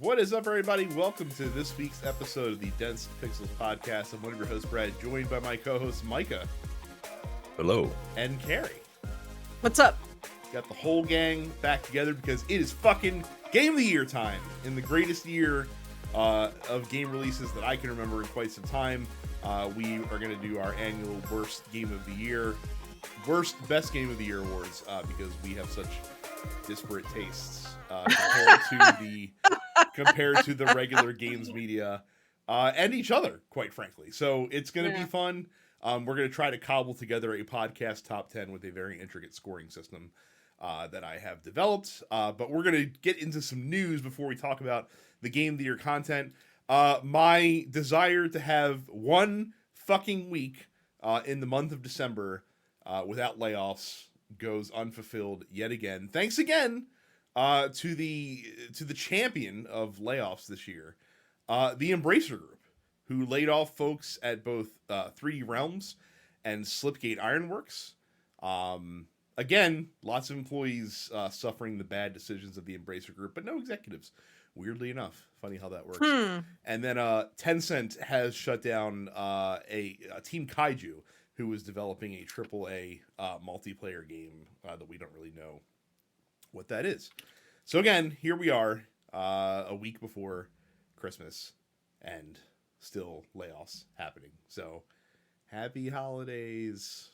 What is up, everybody? Welcome to this week's episode of the Dense Pixels podcast. I'm one of your hosts, Brad, joined by my co-hosts, Micah. Hello. And Carrie. What's up? Got the whole gang back together because it is fucking Game of the Year time. In the greatest year of game releases that I can remember in quite some time, we are going to do our annual Worst Game of the Year, Best Game of the Year awards because we have such disparate tastes compared to the regular games media and each other, quite frankly. So it's going to be fun. We're going to try to cobble together a podcast top 10 with a very intricate scoring system that I have developed. But we're going to get into some news before we talk about the Game of the Year content. My desire to have one fucking week in the month of December without layoffs goes unfulfilled yet again. Thanks again to the champion of layoffs this year, the Embracer Group, who laid off folks at both 3D Realms and Slipgate Ironworks. Again, lots of employees suffering the bad decisions of the Embracer Group, but no executives. Weirdly enough. Funny how that works. And then Tencent has shut down a Team Kaiju, who was developing a AAA multiplayer game that we don't really know what that is. So again, here we are, a week before Christmas, and still layoffs happening. So happy holidays,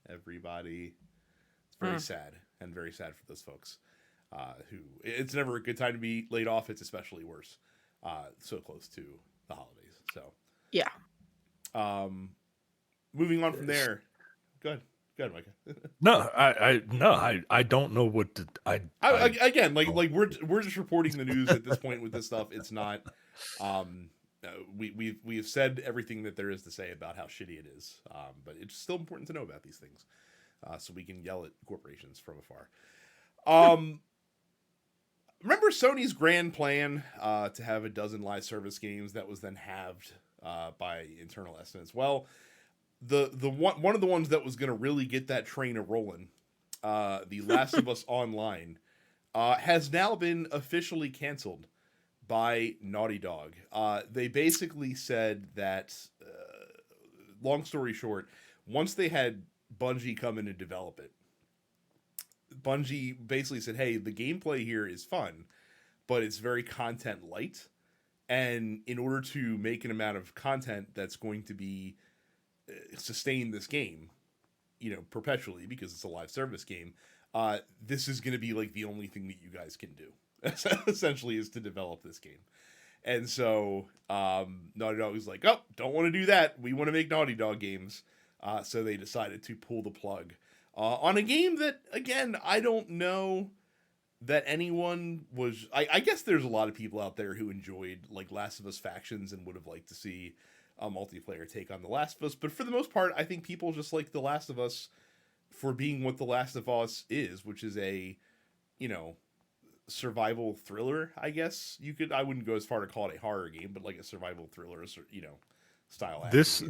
everybody. It's very sad, and very sad for those folks who it's never a good time to be laid off. It's especially worse so close to the holidays. So yeah. Moving on from there. Good, Micah. I don't know what to. Again, we're just reporting the news at this point with this stuff. It's not. We have said everything that there is to say about how shitty it is. But it's still important to know about these things, so we can yell at corporations from afar. Remember Sony's grand plan to have a dozen live service games that was then halved by internal estimates? Well, the one of the ones that was going to really get that train a rolling, The Last of Us Online, has now been officially canceled by Naughty Dog. They basically said that, long story short, once they had Bungie come in and develop it, Bungie basically said, hey, the gameplay here is fun, but it's very content light. And in order to make an amount of content that's going to be sustain this game, perpetually, because it's a live service game, this is going to be like the only thing that you guys can do, essentially, is to develop this game. And so Naughty Dog was like, oh, don't want to do that. We want to make Naughty Dog games. So they decided to pull the plug on a game that, again, I don't know that anyone was... I guess there's a lot of people out there who enjoyed like Last of Us Factions and would have liked to see a multiplayer take on The Last of Us. But for the most part, I think people just like The Last of Us for being what The Last of Us is, which is a, survival thriller, I guess. I wouldn't go as far to call it a horror game, but like a survival thriller, style. This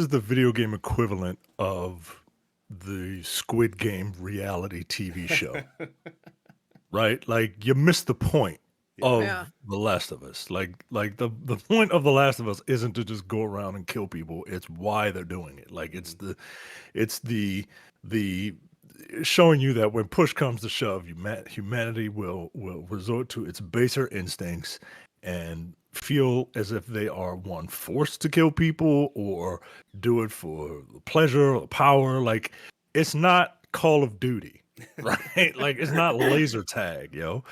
is the video game equivalent of the Squid Game reality TV show, right? Like, you missed the point of The Last of Us. Like the point of The Last of Us isn't to just go around and kill people. It's why they're doing it. Like, it's the showing you that when push comes to shove, humanity will resort to its baser instincts and feel as if they are forced to kill people or do it for pleasure or power. Like, it's not Call of Duty, right? Like, it's not laser tag, yo.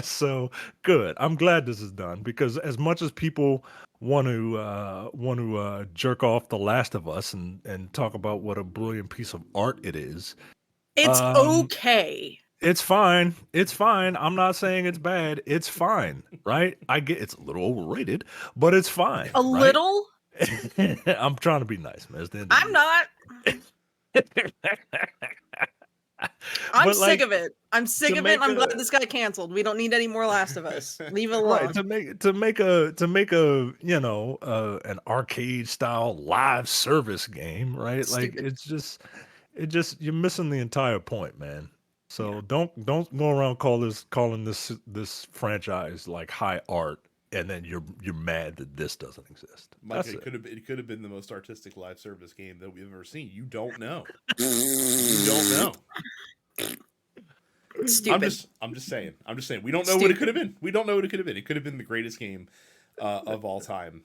So good. I'm glad this is done, because as much as people want to jerk off The Last of Us and talk about what a brilliant piece of art it is, it's okay. It's fine. It's fine. I'm not saying it's bad. It's fine, right? I get it's a little overrated, but it's fine. A little? I'm trying to be nice, man. I'm not. I'm sick of it. I'm sick of it. I'm glad this got canceled. We don't need any more Last of Us. Leave it alone. Right, to make a an arcade style live service game, right? Like, it's just you're missing the entire point, man. So don't go around calling this franchise like high art, and then you're mad that this doesn't exist. Mike, That's it it. could have been the most artistic live service game that we've ever seen. You don't know. You don't know. Stupid. I'm just saying. We don't know Stupid. what it could have been. We don't know what it could have been. It could have been the greatest game of all time.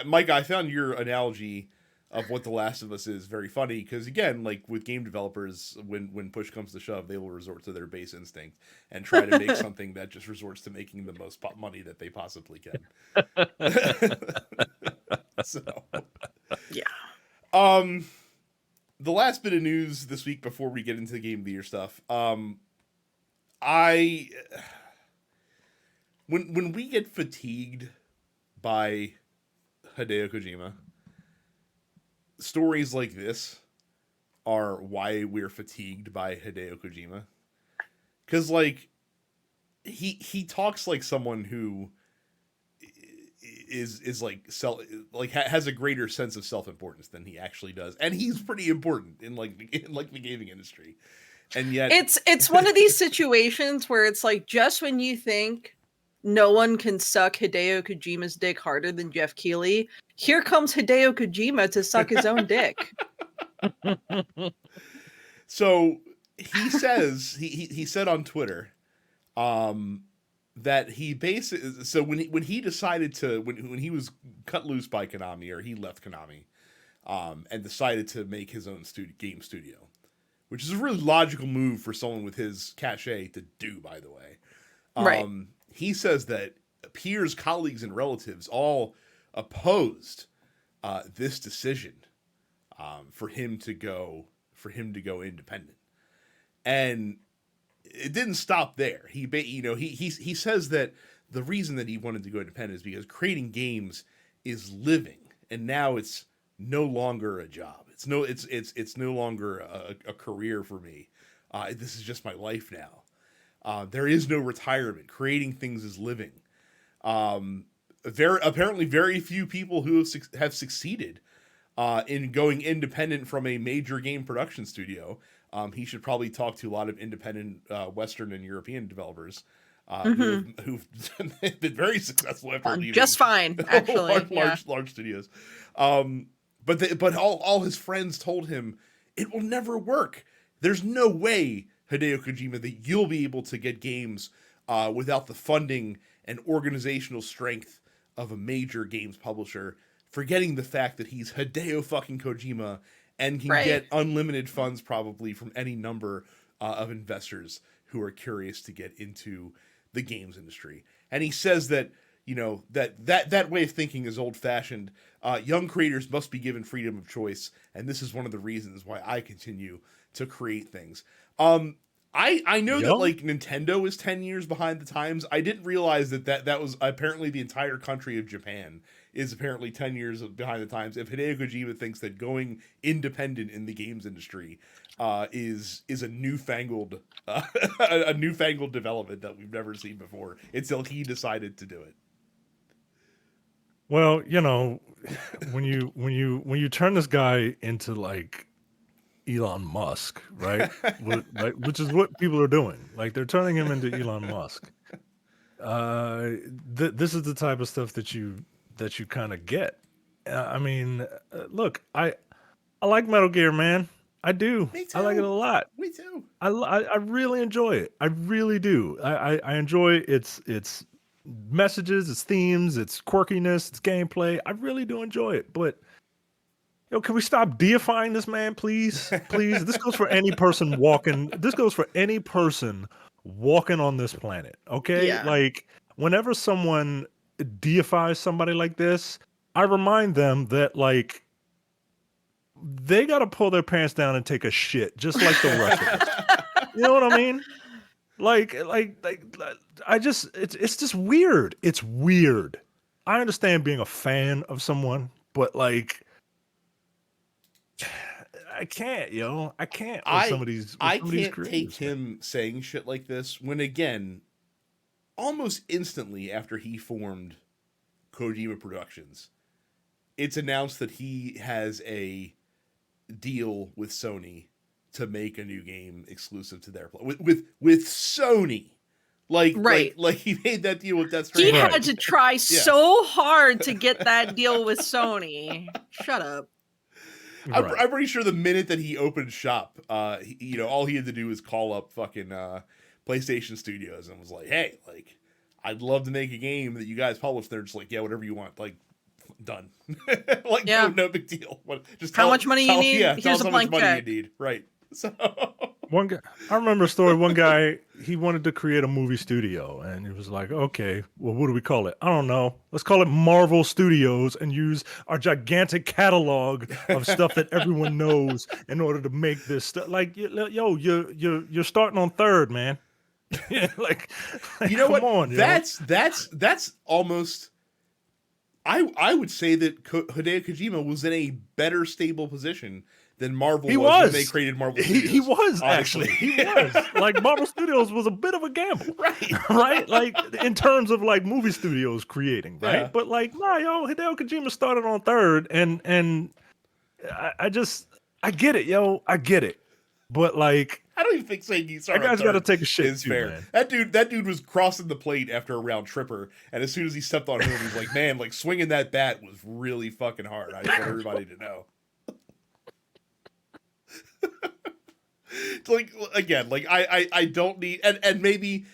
Mike, I found your analogy of what The Last of Us is very funny because, again, like with game developers, when push comes to shove, they will resort to their base instinct and try to make something that just resorts to making the most money that they possibly can. So, yeah. The last bit of news this week before we get into the Game of the Year stuff, when we get fatigued by Hideo Kojima, stories like this are why we're fatigued by Hideo Kojima. Because, like, he talks like someone who is like has a greater sense of self-importance than he actually does, and he's pretty important in the gaming industry. And yet it's one of these situations where it's like, just when you think no one can suck Hideo Kojima's dick harder than Jeff Keighley, here comes Hideo Kojima to suck his own dick. So he says he said on Twitter that he basically, so when he decided to when he was cut loose by Konami, or he left Konami and decided to make his own game studio, which is a really logical move for someone with his cachet to do, by the way. Right. He says that peers, colleagues, and relatives all opposed this decision for him to go independent, and it didn't stop there. He says that the reason that he wanted to go independent is because creating games is living, and now it's no longer a job. It's no longer a career for me. This is just my life now. There is no retirement. Creating things is living. Apparently very few people who have succeeded in going independent from a major game production studio. He should probably talk to a lot of independent Western and European developers who've been very successful after leaving. Just fine, actually. large studios. But all his friends told him it will never work. There's no way, Hideo Kojima, that you'll be able to get games without the funding and organizational strength of a major games publisher. Forgetting the fact that he's Hideo fucking Kojima and can get unlimited funds probably from any number of investors who are curious to get into the games industry. And he says that, that way of thinking is old-fashioned. Young creators must be given freedom of choice, and this is one of the reasons why I continue to create things. I know that like Nintendo is 10 years behind the times. I didn't realize that was apparently the entire country of Japan is apparently 10 years behind the times. If Hideo Kojima thinks that going independent in the games industry is a newfangled development that we've never seen before until he decided to do it. Well, when you turn this guy into like Elon Musk, right? Which is what people are doing. Like they're turning him into Elon Musk. This is the type of stuff that you kind of get. I mean, look, I like Metal Gear, man. I do. Me too. I like it a lot. Me too. I really enjoy it. I really do. I enjoy its messages, its themes, its quirkiness, its gameplay. I really do enjoy it. But can we stop deifying this man, please? Please. This goes for any person walking. This goes for any person walking on this planet. Okay? Yeah. Like whenever someone deifies somebody like this, I remind them that like they got to pull their pants down and take a shit just like the rest of us. You know what I mean? Like I just it's just weird. It's weird. I understand being a fan of someone, but like I can't, I can't with some of these I can't creators, take him saying shit like this when, again, almost instantly after he formed Kojima Productions, it's announced that he has a deal with Sony to make a new game exclusive to their with Sony. Like he made that deal with Death He Stranding. had to try so hard to get that deal with Sony. Shut up. I'm pretty sure the minute that he opened shop, all he had to do was call up fucking PlayStation Studios and was like, "Hey, like, I'd love to make a game that you guys publish." They're just like, "Yeah, whatever you want." Like, done. Like, no big deal. Just how much money you need? Yeah, here's a blank check. Money you need. Right. So one guy, I remember a story. One guy, he wanted to create a movie studio, and he was like, "Okay, well, what do we call it? I don't know. Let's call it Marvel Studios and use our gigantic catalog of stuff that everyone knows in order to make this stuff." Like, yo, you're starting on third, man. like, you know come what? On, that's almost. I would say that Hideo Kojima was in a better stable position than Marvel was when they created Marvel Studios. He was, actually. He was. Like, Marvel Studios was a bit of a gamble. Right. Right? Like, in terms of, like, movie studios creating, right? Yeah. But, like, Hideo Kojima started on third, and I get it, yo. I get it. But, like, I don't even think saying he started that guy's got to take a shit is too, fair. Man. That dude was crossing the plate after a round tripper, and as soon as he stepped on home, he's like, "Man, like swinging that bat was really fucking hard." I just want everybody to know. Like, again, like I don't need, and maybe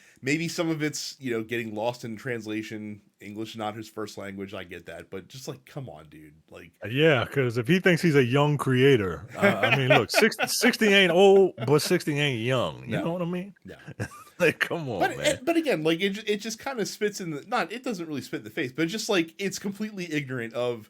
some of it's getting lost in translation. English not his first language, I get that, but just like, come on, dude. Like, yeah, because if he thinks he's a young creator, I mean, look, 60 ain't old, but 60 ain't young. You know what I mean? No. Like, come on, man. But again, like it just kind of spits in the it doesn't really spit in the face, but just like it's completely ignorant of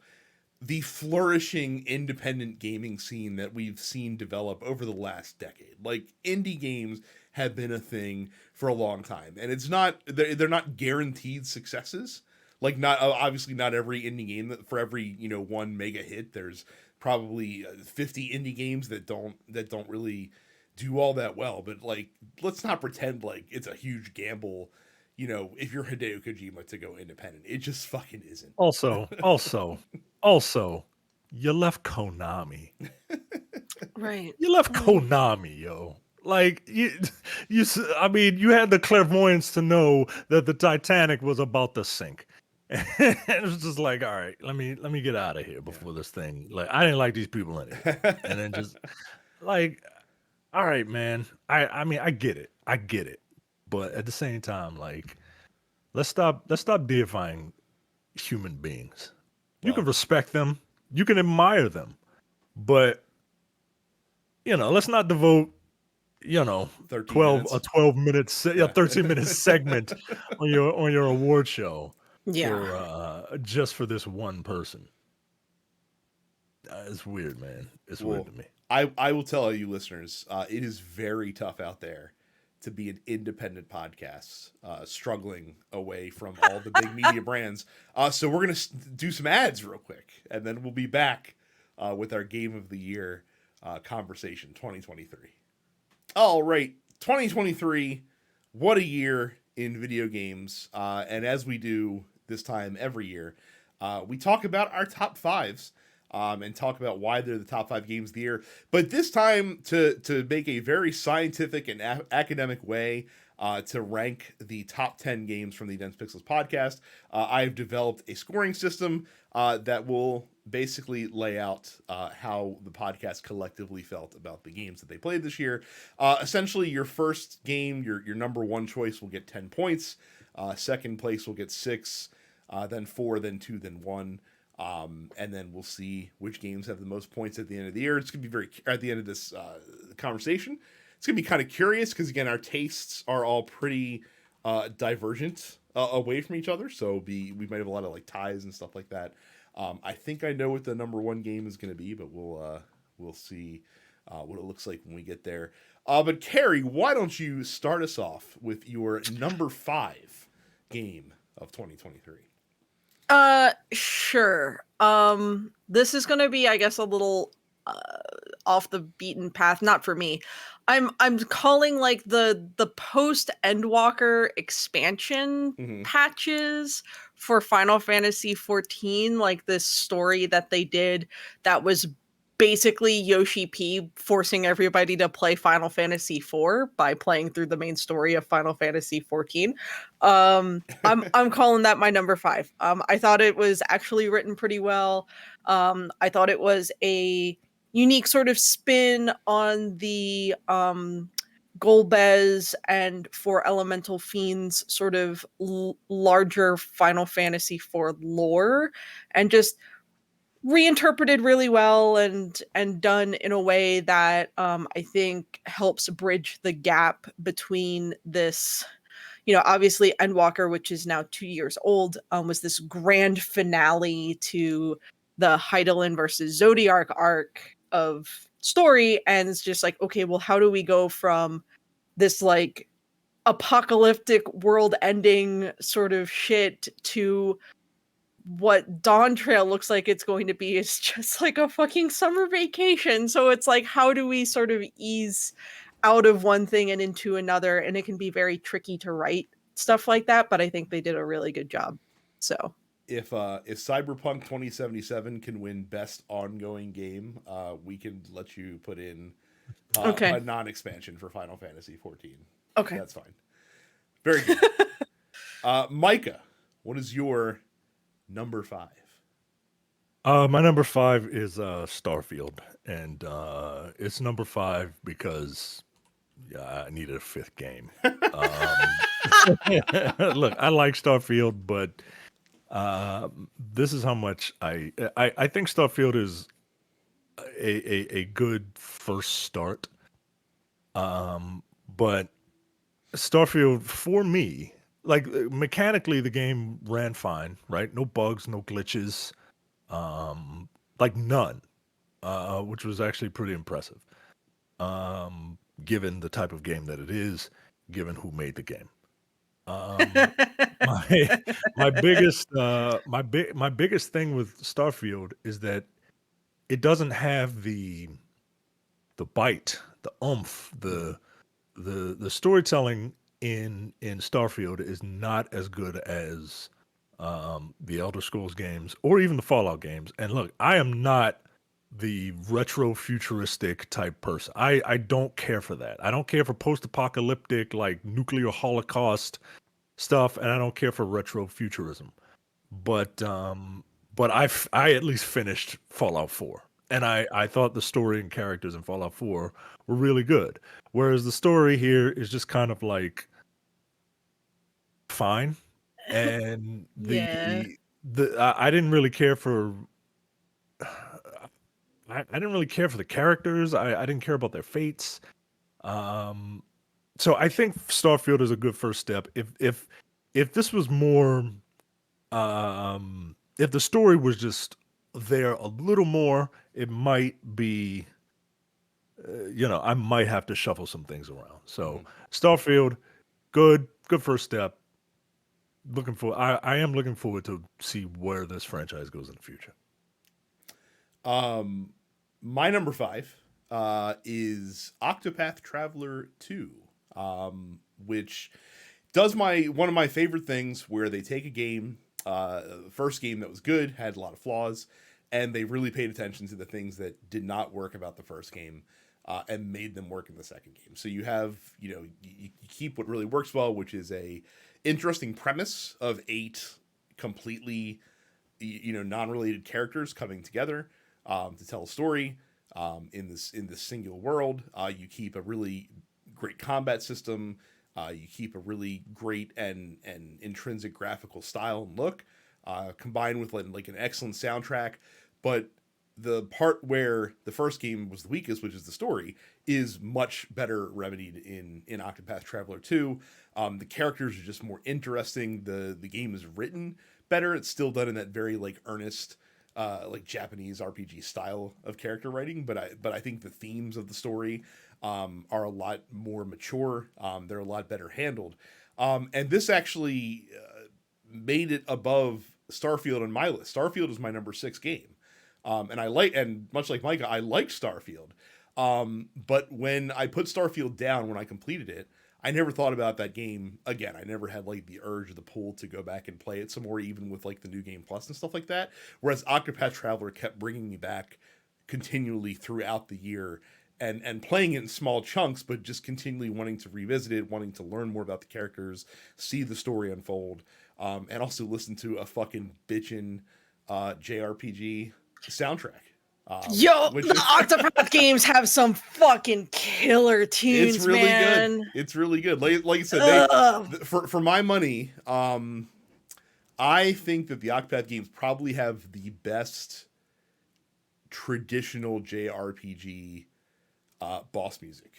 the flourishing independent gaming scene that we've seen develop over the last decade. Like, indie games have been a thing for a long time, and it's not they're not guaranteed successes. Like, not obviously not every indie game for every one mega hit. There's probably 50 indie games that don't really do all that well. But like, let's not pretend like it's a huge gamble. If you're Hideo Kojima to go independent, it just fucking isn't. Also, you left Konami. Right. You left Konami, yo. Like, I mean, you had the clairvoyance to know that the Titanic was about to sink. And it was just like, all right, let me get out of here before this thing. Like, I didn't like these people anyway. And then just like, all right, man. I mean, I get it. But at the same time, like, let's stop deifying human beings. You can respect them, you can admire them, but let's not devote 13-minute 13-minute segment on your award show just for this one person. It's weird, man. It's weird to me. I will tell you, listeners, it is very tough out there to be an independent podcast, struggling away from all the big media brands. So we're going to do some ads real quick, and then we'll be back with our Game of the Year conversation 2023. All right, 2023, what a year in video games. And as we do this time every year, we talk about our top fives and talk about why they're the top 5 games of the year. But this time, to make a very scientific and academic way to rank the top 10 games from the Dense Pixels podcast, I've developed a scoring system that will basically lay out how the podcast collectively felt about the games that they played this year. Essentially, your first game, your number 1 choice, will get 10 points. Second place will get 6, then 4, then 2, then 1. And then we'll see which games have the most points at the end of the year. It's going to be at the end of this conversation. It's going to be kind of curious because, again, our tastes are all pretty divergent away from each other. So we might have a lot of like ties and stuff like that. I think I know what the number 1 game is going to be, but we'll see what it looks like when we get there. But Carrie, why don't you start us off with your number 5 game of 2023? Sure. This is gonna be, I guess, a little off the beaten path. Not for me. I'm calling like the post Endwalker expansion patches for Final Fantasy 14, like this story that they did that was basically Yoshi P forcing everybody to play Final Fantasy IV by playing through the main story of Final Fantasy XIV. I'm calling that my number 5. I thought it was actually written pretty well. I thought it was a unique sort of spin on the Golbez and 4 Elemental Fiends sort of larger Final Fantasy IV lore, and just reinterpreted really well and done in a way that I think helps bridge the gap between this, obviously Endwalker, which is now 2 years old, was this grand finale to the Hydaelyn versus Zodiac arc of story, and it's just like, okay, well, how do we go from this like apocalyptic world ending sort of shit to what Dawn Trail looks like it's going to be is just like a fucking summer vacation. So it's like, how do we sort of ease out of one thing and into another? And it can be very tricky to write stuff like that, but I think they did a really good job. So if Cyberpunk 2077 can win best ongoing game, we can let you put in okay. a non-expansion for Final Fantasy 14. Okay. That's fine. Very good. Micah, what is your number 5? My number 5 is Starfield, and it's number 5 because I needed a 5th game. Look, I like Starfield, but this is how much I think Starfield is a good first start. But Starfield, for me, like mechanically, the game ran fine, right? No bugs, no glitches, like none, which was actually pretty impressive, given the type of game that it is, given who made the game. My biggest my biggest thing with Starfield is that it doesn't have the bite, the oomph, the storytelling in Starfield is not as good as the Elder Scrolls games or even the Fallout games. And look, I am not the retro futuristic type person. I don't care for that. I don't care for post-apocalyptic like nuclear holocaust stuff, and I don't care for retro futurism. But I at least finished Fallout 4. And I thought the story and characters in Fallout 4 were really good. Whereas the story here is just kind of like fine. And Yeah. I didn't really care for I didn't really care for the characters. I didn't care about their fates. So I think Starfield is a good first step. If this was more if the story was just there a little more, it might be I might have to shuffle some things around. So Starfield, good first step. I am looking forward to see where this franchise goes in the future. My number 5 is Octopath Traveler 2, which does one of my favorite things where they take a game, first game that was good, had a lot of flaws, and they really paid attention to the things that did not work about the first game, and made them work in the second game. So you have, you keep what really works well, which is a interesting premise of 8 completely, non-related characters coming together to tell a story in this singular world. You keep a really great combat system. You keep a really great and intrinsic graphical style and look, combined with like an excellent soundtrack. But the part where the first game was the weakest, which is the story, is much better remedied in Octopath Traveler 2. The characters are just more interesting. The game is written better. It's still done in that very like earnest, like Japanese RPG style of character writing, but I think the themes of the story are a lot more mature. They're a lot better handled, and this actually made it above Starfield on my list. Starfield is my number 6 game. And much like Micah, I liked Starfield. But when I put Starfield down, when I completed it, I never thought about that game again. I never had like the urge or the pull to go back and play it some more, even with like the new game plus and stuff like that. Whereas Octopath Traveler kept bringing me back continually throughout the year and playing it in small chunks, but just continually wanting to revisit it, wanting to learn more about the characters, see the story unfold, and also listen to a fucking bitchin' JRPG soundtrack. Yo, the Octopath games have some fucking killer tunes, it's really man. good. It's really good. Like I said, for my money, I think that the Octopath games probably have the best traditional JRPG boss music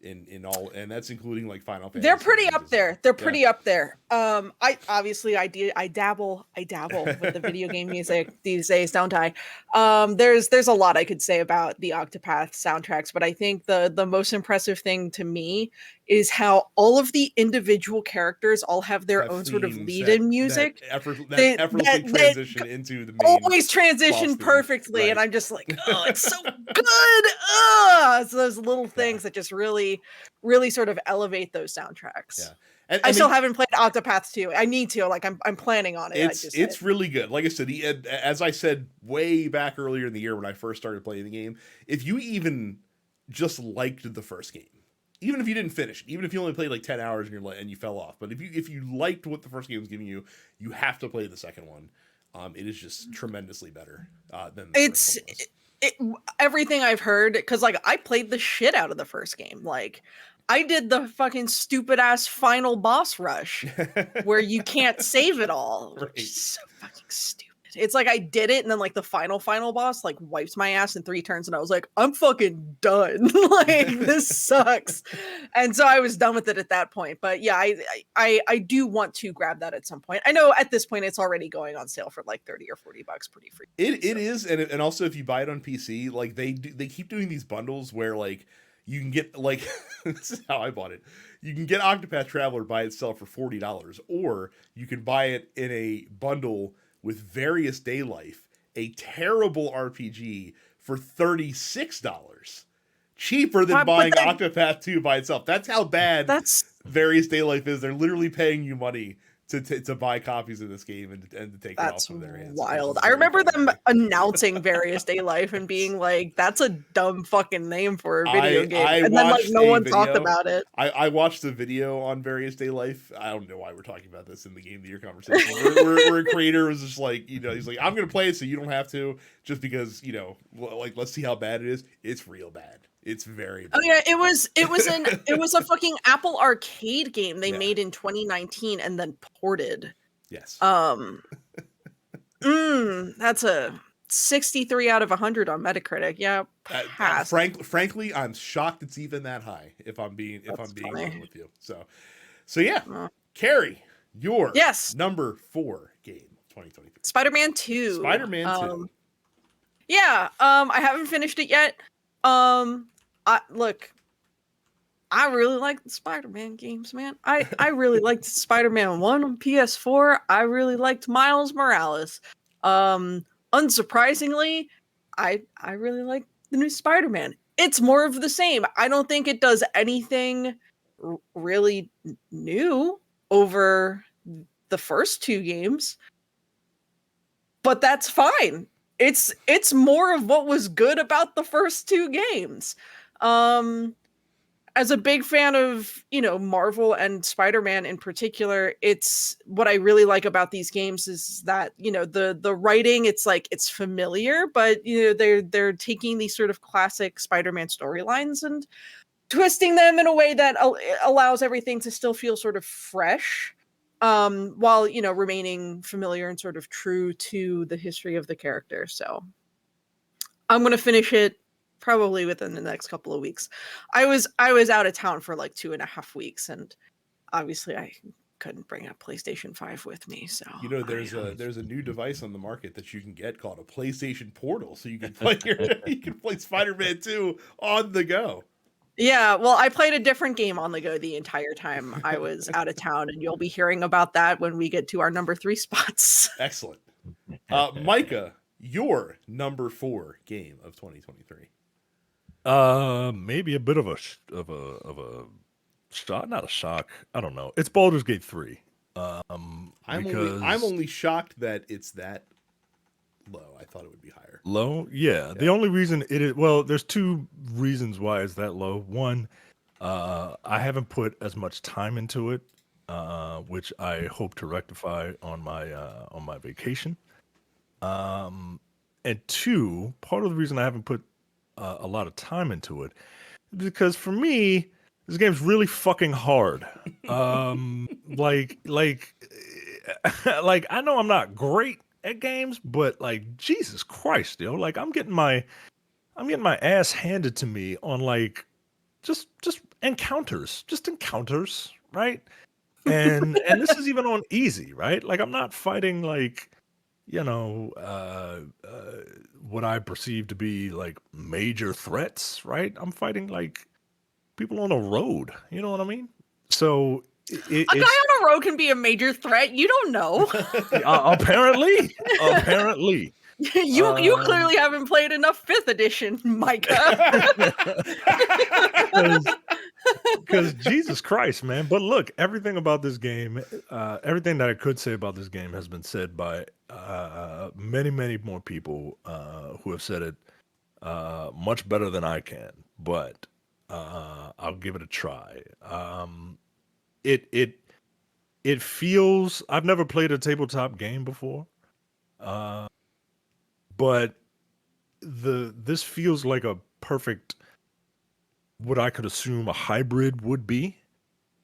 in all, and that's including like Final Fantasy. They're pretty up there. They're pretty up there. I obviously I dabble with the video game music these days, don't I? There's a lot I could say about the Octopath soundtracks, but I think the most impressive thing to me is how all of the individual characters all have their own sort of lead-in music. That effortlessly transition into the main always transition perfectly, right. And I'm just like, oh, it's so good. It's those little things that just really sort of elevate those soundtracks. Yeah. I still haven't played Octopath 2. I need to. Like, I'm planning on it. It's really good. Like I said, as I said way back earlier in the year when I first started playing the game, if you even just liked the first game, even if you didn't finish it, even if you only played like 10 hours and you fell off, but if you liked what the first game was giving you, you have to play the second one. It is just tremendously better than the first one was. Everything I've heard, because like I played the shit out of the first game. Like I did the fucking stupid ass final boss rush where you can't save it all. Right. Which is so fucking stupid. It's like I did it, and then like the final boss like wipes my ass in 3 turns, and I was like, I'm fucking done. Like this sucks. And so I was done with it at that point. But yeah, I do want to grab that at some point. I know at this point it's already going on sale for like $30 or $40 pretty free. It is, and also if you buy it on PC, like they keep doing these bundles where like you can get like this is how I bought it. You can get Octopath Traveler by itself for $40, or you can buy it in a bundle with Various Day Life, a terrible RPG, for $36. Cheaper than buying Octopath 2 by itself. That's how bad Various Day Life is. They're literally paying you money to buy copies of this game and to take it off of their hands. Wild. I remember them announcing Various Day Life and being like, that's a dumb fucking name for a video game. And then like no one talked about it. I watched the video on Various Day Life. I don't know why we're talking about this in the Game of the Year conversation. where a creator was just like, he's like, I'm going to play it so you don't have to, just because, like, let's see how bad it is. It's real bad. It's very bad. Oh yeah, it was a fucking Apple Arcade game they made in 2019 and then ported. Yes. That's a 63 out of 100 on Metacritic. Yeah, pass. Frankly, I'm shocked it's even that high. If I'm being real with you. So yeah, Carrie, your number 4 game of 2023. Spider-Man 2. Spider-Man 2. Yeah. I haven't finished it yet. Look, I really like the Spider-Man games, man. I really liked Spider-Man 1 on PS4. I really liked Miles Morales. Unsurprisingly, I really like the new Spider-Man. It's more of the same. I don't think it does anything really new over the first 2 games, but that's fine. It's more of what was good about the first 2 games. As a big fan of, Marvel and Spider-Man in particular, it's what I really like about these games is that, the writing, it's like, it's familiar, but, they're taking these sort of classic Spider-Man storylines and twisting them in a way that allows everything to still feel sort of fresh, while, remaining familiar and sort of true to the history of the character. So I'm going to finish it probably within the next couple of weeks. I was out of town for like 2.5 weeks, and obviously I couldn't bring a PlayStation 5 with me. So there's a new device on the market that you can get called a PlayStation Portal, so you can play play Spider-Man 2 on the go. Yeah, well, I played a different game on the go the entire time I was out of town, and you'll be hearing about that when we get to our number 3 spots. Excellent. Micah, your number 4 game of 2023. Maybe a bit of a shock, not a shock. I don't know. It's Baldur's Gate 3. I'm only shocked that it's that low. I thought it would be higher. Low? Yeah. The only reason it is, well, there's two reasons why it's that low. One, I haven't put as much time into it, which I hope to rectify on my vacation. And two, part of the reason I haven't put a lot of time into it is because for me, this game's really fucking hard. Like, like I know I'm not great at games, but like Jesus Christ, yo, like I'm getting my ass handed to me on like just encounters, right? And this is even on easy, right? Like I'm not fighting like you know what I perceive to be like major threats, right? I'm fighting like people on a road. You know what I mean? So A guy it's on a road can be a major threat. You don't know. apparently, apparently. You clearly haven't played enough 5th edition, Micah. Because Jesus Christ, man. But look, everything about this game, everything that I could say about this game has been said by many, many more people who have said it much better than I can. But I'll give it a try. It it it feels. I've never played a tabletop game before, uh, but this feels like a perfect, what I could assume a hybrid would be.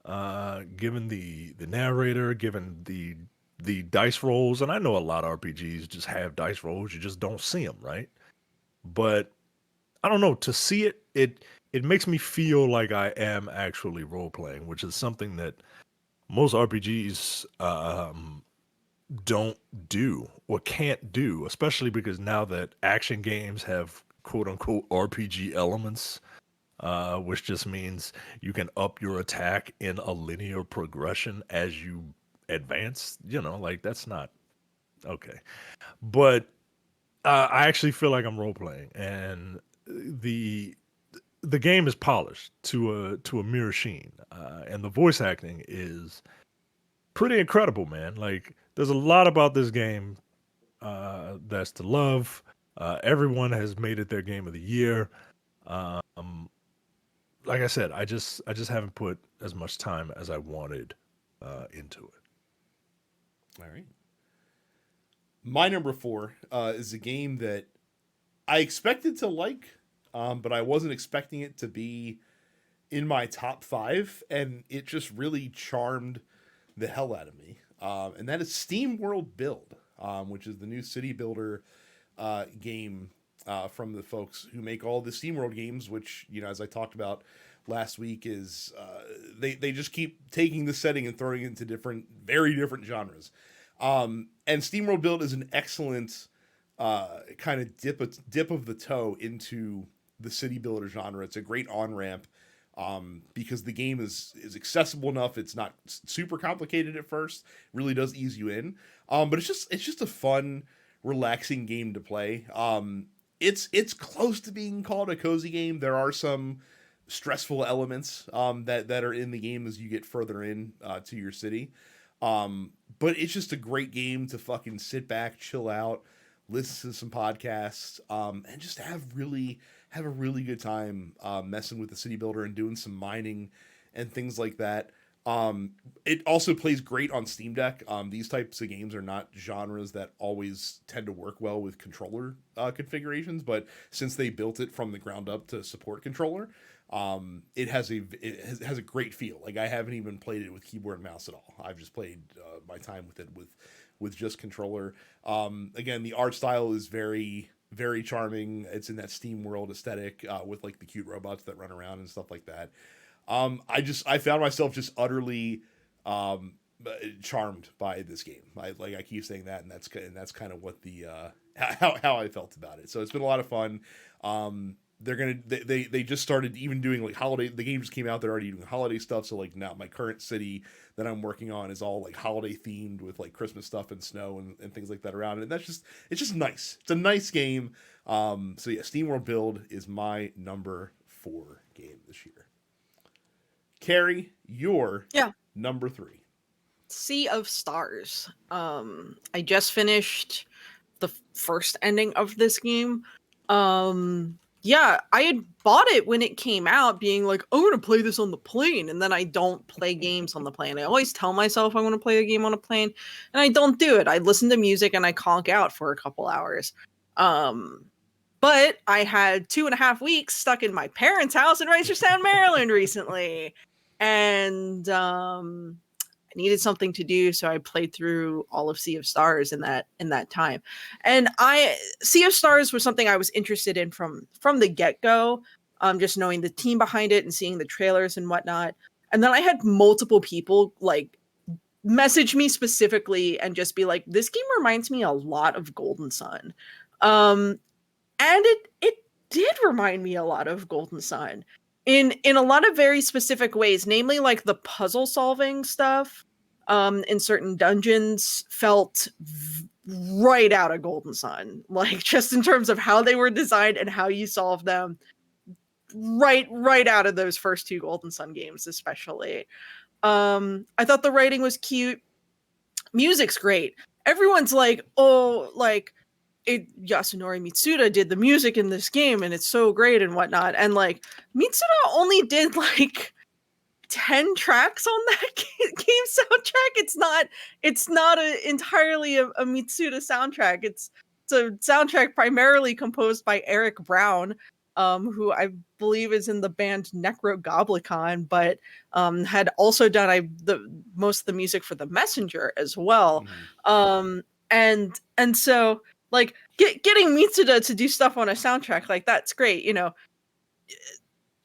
Given the narrator, given the dice rolls, and I know a lot of RPGs just have dice rolls, you just don't see them, right? But I don't know, to see it makes me feel like I am actually role playing, which is something that most RPGs don't do or can't do, especially because now that action games have quote unquote RPG elements, which just means you can up your attack in a linear progression as you advance. You know, like that's not okay. But I actually feel like I'm role playing, and the the game is polished to a mere sheen, and the voice acting is pretty incredible, man. Like there's a lot about this game that's to love. Everyone has made it their game of the year. Um, like I said, I just haven't put as much time as I wanted into it. All right. My number 4 is a game that I expected to like, but I wasn't expecting it to be in my top 5, and it just really charmed the hell out of me. And that is Steam World Build, which is the new city builder game from the folks who make all the SteamWorld games, which, you know, as I talked about last week, is they just keep taking the setting and throwing it into very different genres. And SteamWorld Build is an excellent kind of dip of the toe into the city builder genre. It's a great on ramp because the game is accessible enough. It's not super complicated at first. Really does ease you in. But it's just a fun, relaxing game to play. It's close to being called a cozy game. There are some stressful elements that are in the game as you get further in to your city. But it's just a great game to fucking sit back, chill out, listen to some podcasts, and just have a really good time messing with the city builder and doing some mining and things like that. It also plays great on Steam Deck. These types of games are not genres that always tend to work well with controller configurations, but since they built it from the ground up to support controller, it has a great feel. Like I haven't even played it with keyboard and mouse at all. I've just played my time with it with just controller. Again, the art style is very very charming. It's in that Steam World aesthetic with like the cute robots that run around and stuff like that. I found myself just utterly charmed by this game. I keep saying that, and that's kind of what the how I felt about it. So it's been a lot of fun. They just started even doing like holiday. The game just came out. They're already doing holiday stuff. So like now my current city that I'm working on is all like holiday themed with like Christmas stuff and snow and things like that around it. And it's just nice. It's a nice game. So yeah, Steam World Build is my number 4 game this year. Carrie, your number 3. Sea of Stars. I just finished the first ending of this game. Yeah, I had bought it when it came out, being like, I'm gonna play this on the plane, and then I don't play games on the plane. I always tell myself I'm gonna play a game on a plane, and I don't do it. I listen to music and I conk out for a couple hours. But I had 2.5 weeks stuck in my parents' house in Reisterstown, Maryland recently, and I needed something to do, so I played through all of Sea of Stars in that time. And Sea of Stars was something I was interested in from the get-go, just knowing the team behind it and seeing the trailers and whatnot. And then I had multiple people like message me specifically and just be like, this game reminds me a lot of Golden Sun. And it did remind me a lot of Golden Sun in a lot of very specific ways, namely like the puzzle solving stuff in certain dungeons felt right out of Golden Sun, like just in terms of how they were designed and how you solve them, right out of those first 2 Golden Sun games especially. I thought the writing was cute. Music's great. Everyone's like, oh, like Yasunori Mitsuda did the music in this game and it's so great and whatnot. And like Mitsuda only did like 10 tracks on that game soundtrack. It's not entirely a Mitsuda soundtrack. It's a soundtrack primarily composed by Eric Brown, who I believe is in the band Necrogoblicon, but had also done most of the music for The Messenger as well. And so like getting Mitsuda to do stuff on a soundtrack like that's great. You know,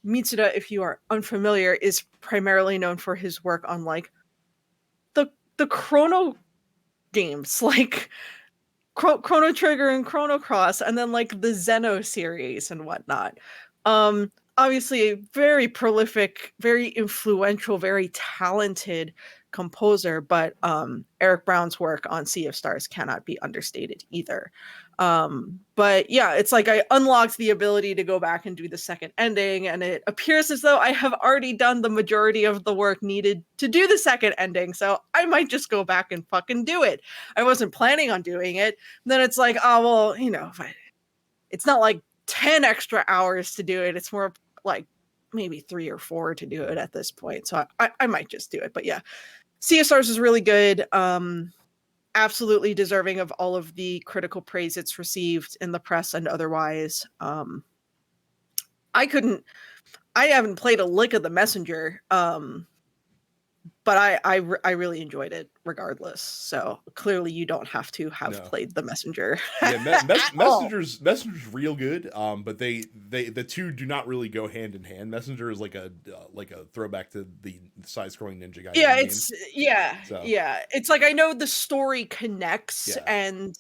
Mitsuda, if you are unfamiliar, is primarily known for his work on like the Chrono games, like Chrono Trigger and Chrono Cross, and then like the Xeno series and whatnot. Obviously a very prolific, very influential, very talented composer, but Eric Brown's work on Sea of Stars cannot be understated either. But yeah, it's like I unlocked the ability to go back and do the second ending, and it appears as though I have already done the majority of the work needed to do the second ending, so I might just go back and fucking do it. I wasn't planning on doing it. And then it's like, oh well, you know, it's not like 10 extra hours to do it. It's more like maybe 3 or 4 to do it at this point. So I might just do it. But yeah, Sea of Stars is really good. Absolutely deserving of all of the critical praise it's received in the press and otherwise. I haven't played a lick of The Messenger, but I really enjoyed it regardless. So clearly you don't have to have played The Messenger. Yeah, Messenger's real good. But the two do not really go hand in hand. Messenger is like a throwback to the side-scrolling ninja guy. Yeah, it's like I know the story connects and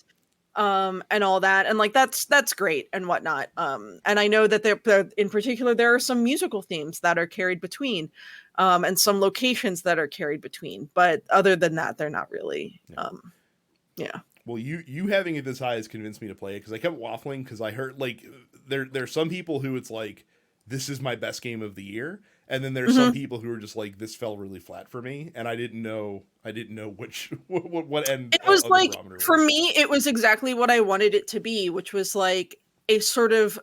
all that, and like that's great and whatnot. And I know that there in particular there are some musical themes that are carried between. And some locations that are carried between, but other than that, they're not really. Well, you having it this high has convinced me to play it because I kept waffling because I heard like there's some people who it's like this is my best game of the year, and then there's some people who are just like this fell really flat for me, and I didn't know which what end. It was like for me, it was exactly what I wanted it to be, which was like a sort of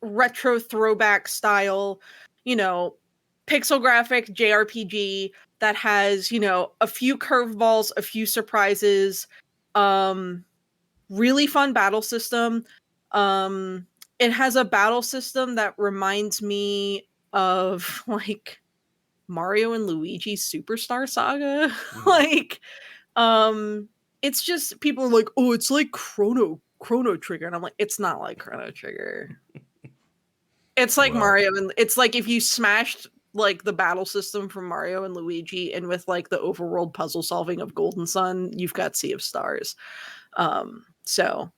retro throwback style, you know, pixel graphic JRPG that has, you know, a few curveballs, a few surprises, really fun battle system. It has a battle system that reminds me of like Mario and Luigi Superstar Saga. Like, it's just people are like, oh, it's like Chrono Trigger, and I'm like, it's not like Chrono Trigger. It's like Mario, and it's like if you smashed like the battle system from Mario and Luigi and with like the overworld puzzle solving of Golden Sun, you've got Sea of Stars. So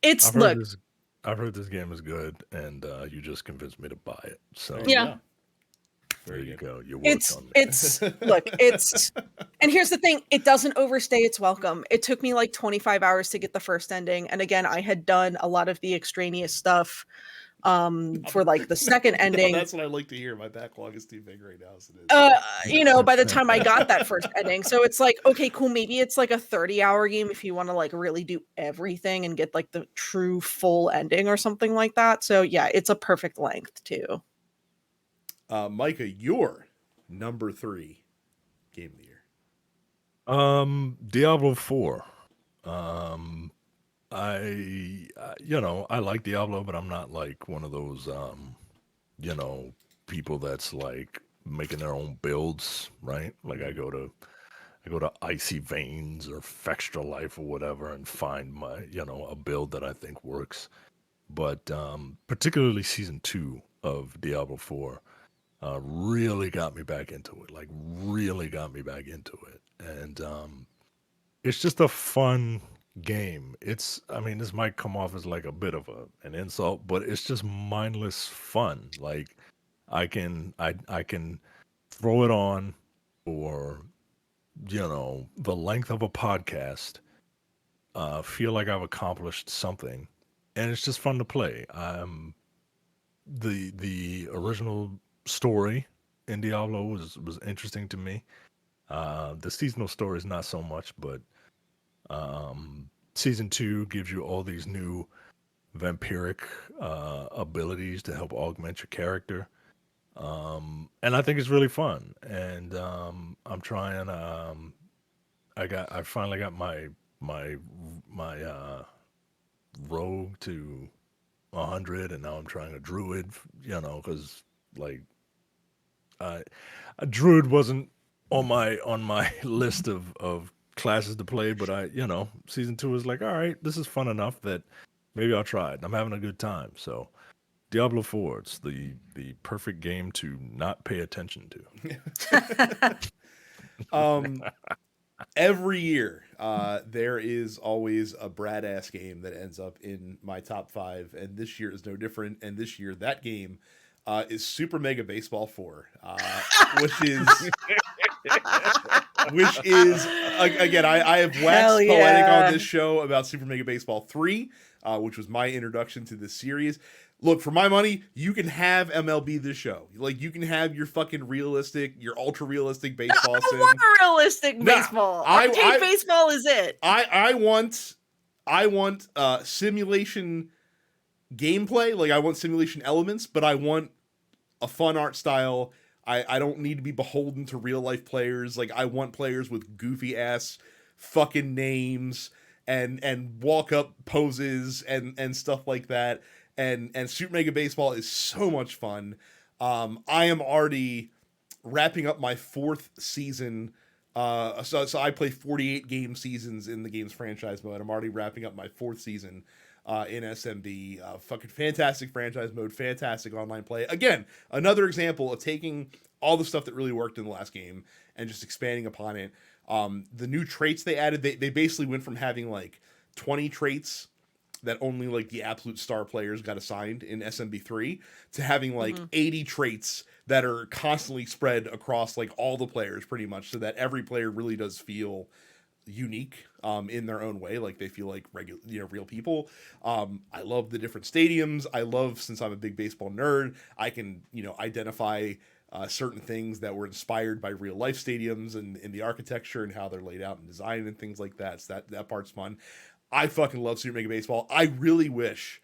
it's I've heard this game is good, and you just convinced me to buy it. So yeah. There you go. You worked on it. And here's the thing, it doesn't overstay its welcome. It took me like 25 hours to get the first ending, and again, I had done a lot of the extraneous stuff for like the second ending. That's what I like to hear. My backlog is too big right now. As it is. By the time I got that first ending, so it's like, okay, cool. Maybe it's like a 30-hour game if you want to like really do everything and get like the true full ending or something like that. So yeah, it's a perfect length too. Micah, your number 3 game of the year. Diablo 4. I like Diablo, but I'm not like one of those people that's like making their own builds, right? Like I go to Icy Veins or Fextra Life or whatever and find my, a build that I think works. But particularly season 2 of Diablo 4 really got me back into it. Like really got me back into it. And it's just a fun game. This might come off as like a bit of an insult, but it's just mindless fun. Like I can throw it on for the length of a podcast, feel like I've accomplished something, and it's just fun to play. The original story in Diablo was interesting to me. The seasonal story is not so much, but season 2 gives you all these new vampiric abilities to help augment your character. And I think it's really fun. And I'm trying. I finally got my rogue to 100, and now I'm trying a druid. Because like a druid wasn't on my list of classes to play, but season 2 is like, all right, this is fun enough that maybe I'll try it. I'm having a good time. So Diablo 4, it's the perfect game to not pay attention to. Every year, there is always a brad ass game that ends up in my top 5, and this year is no different. And this year, that game is Super Mega Baseball 4, which is again, I have waxed poetic on this show about Super Mega Baseball 3, which was my introduction to this series. Look, for my money, you can have MLB this show. Like, you can have your fucking your ultra realistic baseball sim. I want realistic baseball. Arcade baseball is it. I want simulation gameplay. Like, I want simulation elements, but I want a fun art style. I don't need to be beholden to real life players. Like, I want players with goofy ass fucking names and walk up poses and stuff like that. And Super Mega Baseball is so much fun. I am already wrapping up my 4th season. So I play 48 game seasons in the game's franchise mode. I'm already wrapping up my 4th season in SMB. Fucking fantastic franchise mode, fantastic online play. Again, another example of taking all the stuff that really worked in the last game and just expanding upon it. The new traits they added, they basically went from having like 20 traits that only like the absolute star players got assigned in SMB3 to having like 80 traits that are constantly spread across like all the players pretty much, so that every player really does feel unique in their own way, like they feel like real people. I love the different stadiums. I love, since I'm a big baseball nerd, I can identify certain things that were inspired by real life stadiums and in the architecture and how they're laid out and designed and things like that. So that part's fun. I fucking love Super Mega Baseball. I really wish,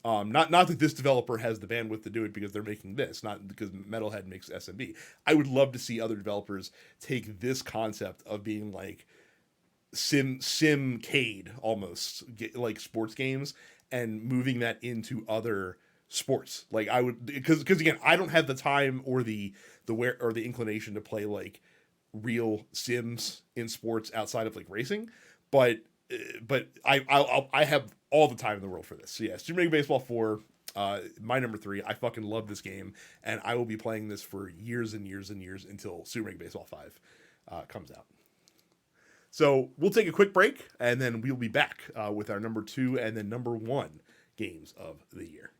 not that this developer has the bandwidth to do it because they're making this, not because Metalhead makes SMB. I would love to see other developers take this concept of being like simcade almost, like sports games, and moving that into other sports. Like I would, because again, I don't have the time or the inclination to play like real sims in sports outside of like racing, but I have all the time in the world for this. So yeah, Super Mega Baseball 4, my number 3. I fucking love this game, and I will be playing this for years and years and years until Super Mega Baseball 5 comes out. So we'll take a quick break, and then we'll be back with our number 2 and then number 1 games of the year.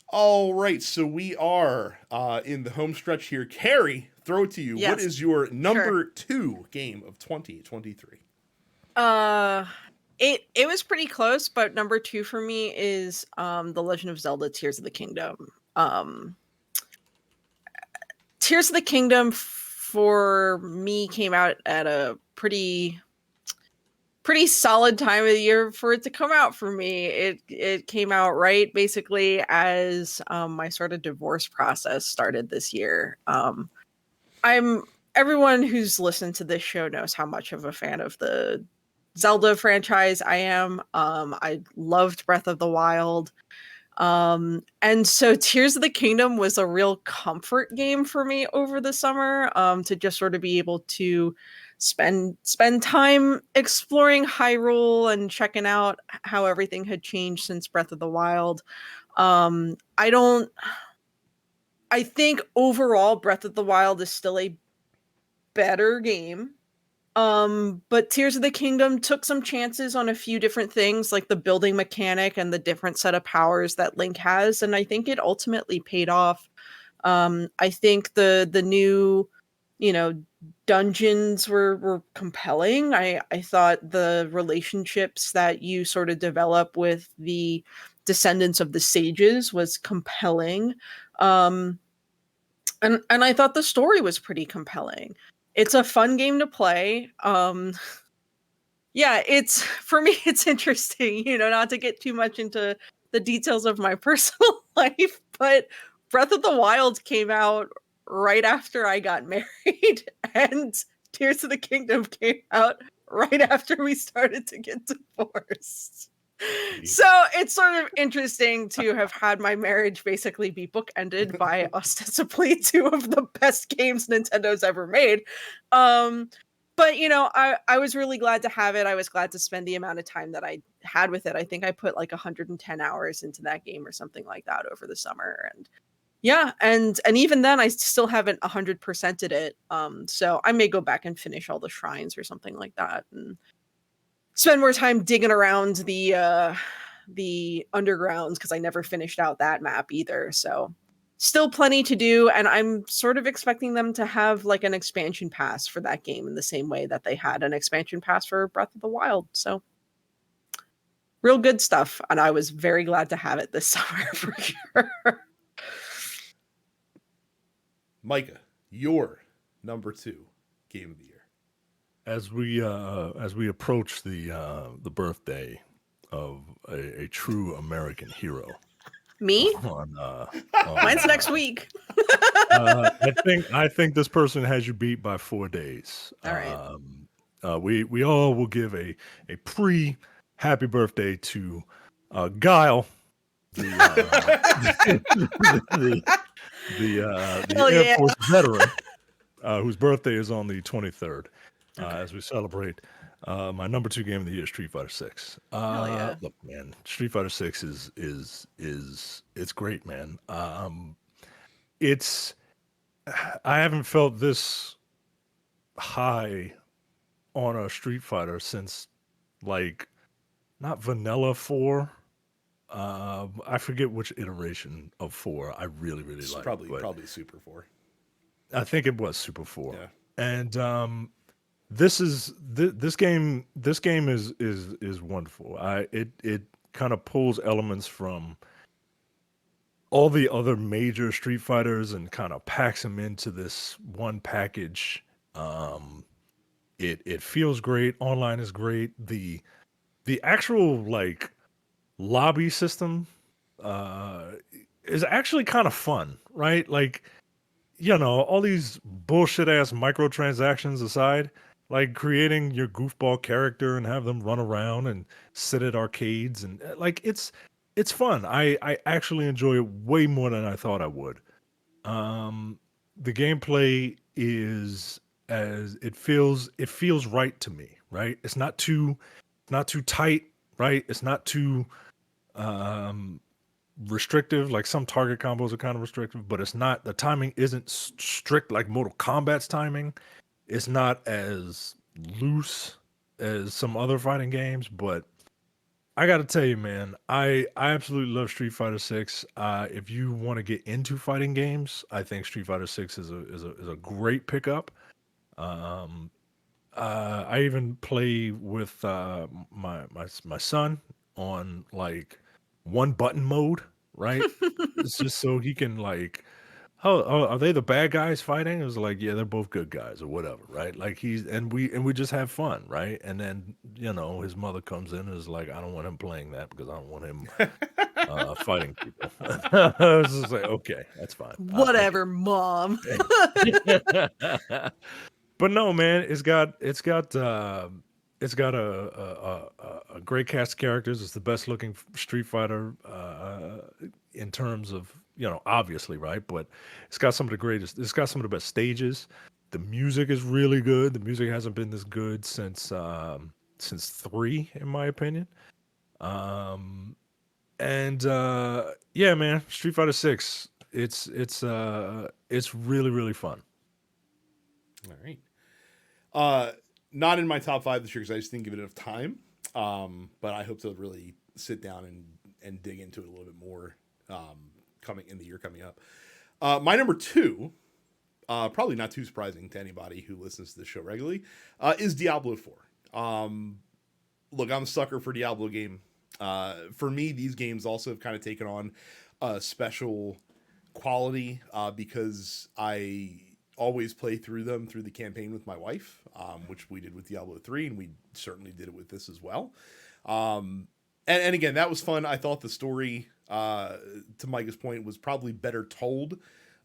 All right, so we are in the home stretch here. Carrie, throw it to you. Yes. What is your number 2 game of 2023? It was pretty close, but number 2 for me is The Legend of Zelda: Tears of the Kingdom. Tears of the Kingdom for me came out at a pretty solid time of the year for it to come out for me. It came out right basically as my sort of divorce process started this year. Everyone who's listened to this show knows how much of a fan of the Zelda franchise I am. I loved Breath of the Wild. And so Tears of the Kingdom was a real comfort game for me over the summer, to just sort of be able to spend time exploring Hyrule and checking out how everything had changed since Breath of the Wild. I think overall Breath of the Wild is still a better game. But Tears of the Kingdom took some chances on a few different things, like the building mechanic and the different set of powers that Link has, and I think it ultimately paid off. I think the new, dungeons were compelling. I thought the relationships that you sort of develop with the descendants of the sages was compelling. And I thought the story was pretty compelling. It's a fun game to play. Yeah, for me, it's interesting, not to get too much into the details of my personal life, but Breath of the Wild came out right after I got married, and Tears of the Kingdom came out right after we started to get divorced. So it's sort of interesting to have had my marriage basically be bookended by ostensibly 2 of the best games Nintendo's ever made. But I was really glad to have it. I was glad to spend the amount of time that I had with it. I think I put like 110 hours into that game or something like that over the summer. And yeah, and even then I still haven't 100%ed it. So I may go back and finish all the shrines or something like that and spend more time digging around the undergrounds, because I never finished out that map either. So still plenty to do, and I'm sort of expecting them to have like an expansion pass for that game in the same way that they had an expansion pass for Breath of the Wild. So real good stuff, and I was very glad to have it this summer for sure. Micah, your number 2 game of the year. As we approach the birthday of a true American hero. Me? Mine's next week. I think this person has you beat by 4 days. All right. We all will give a pre happy birthday to Guile, the Air Force veteran, whose birthday is on the 23rd. As we celebrate my number 2 game of the year, Street Fighter 6. Look, man, Street Fighter 6 is it's great, man. I haven't felt this high on a Street Fighter since like not Vanilla 4. I forget which iteration of 4 I really like. Probably Super 4. I think it was Super 4. Yeah. And this game is wonderful. It kind of pulls elements from all the other major Street Fighters and kind of packs them into this one package. It feels great. Online is great. The actual like lobby system is actually kind of fun, right? Like, all these bullshit ass microtransactions aside, like creating your goofball character and have them run around and sit at arcades and like it's fun. I actually enjoy it way more than I thought I would. The gameplay is as it feels right to me, right? It's not too tight, right? It's not too restrictive. Like some target combos are kind of restrictive, but it's not, the timing isn't strict like Mortal Kombat's timing. It's not as loose as some other fighting games, but I gotta tell you, man, I absolutely love Street Fighter 6. If you want to get into fighting games, I think Street Fighter 6 is a great pickup. I even play with my son on like one button mode, right? It's just so he can like, oh, are they the bad guys fighting? It was like, yeah, they're both good guys or whatever, right? Like we just have fun, right? And then his mother comes in and is like, I don't want him playing that because I don't want him fighting people. I was just like, okay, that's fine. Whatever, Mom. But no, man, it's got a great cast of characters. It's the best looking Street Fighter in terms of obviously, right? But it's got some of the greatest. It's got some of the best stages. The music is really good. The music hasn't been this good since 3, in my opinion. Um, and yeah, man, Street Fighter 6. It's really really fun. All right. Not in my top 5 this year because I just didn't give it enough time. But I hope to really sit down and dig into it a little bit more coming in the year coming up. My number 2, probably not too surprising to anybody who listens to the show regularly, is Diablo 4. Look, I'm a sucker for Diablo game. For me, these games also have kind of taken on a special quality because I always play through the campaign with my wife, which we did with Diablo 3, and we certainly did it with this as well. And again, that was fun. I thought the story, to Micah's point, was probably better told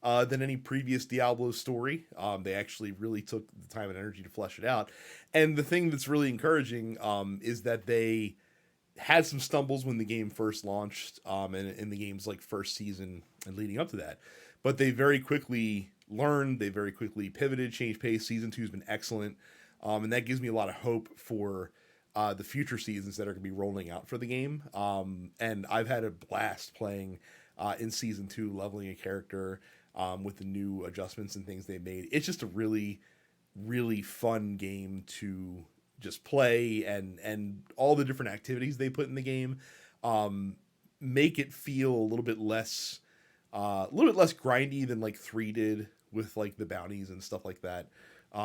than any previous Diablo story. They actually really took the time and energy to flesh it out. And the thing that's really encouraging is that they had some stumbles when the game first launched, and in the game's like first season and leading up to that. But they very quickly learned, they very quickly pivoted, changed pace. Season 2 has been excellent. And that gives me a lot of hope for the future seasons that are going to be rolling out for the game. And I've had a blast playing in Season 2, leveling a character with the new adjustments and things they made. It's just a really, really fun game to just play, and all the different activities they put in the game make it feel a little bit less grindy than like 3 did with like the bounties and stuff like that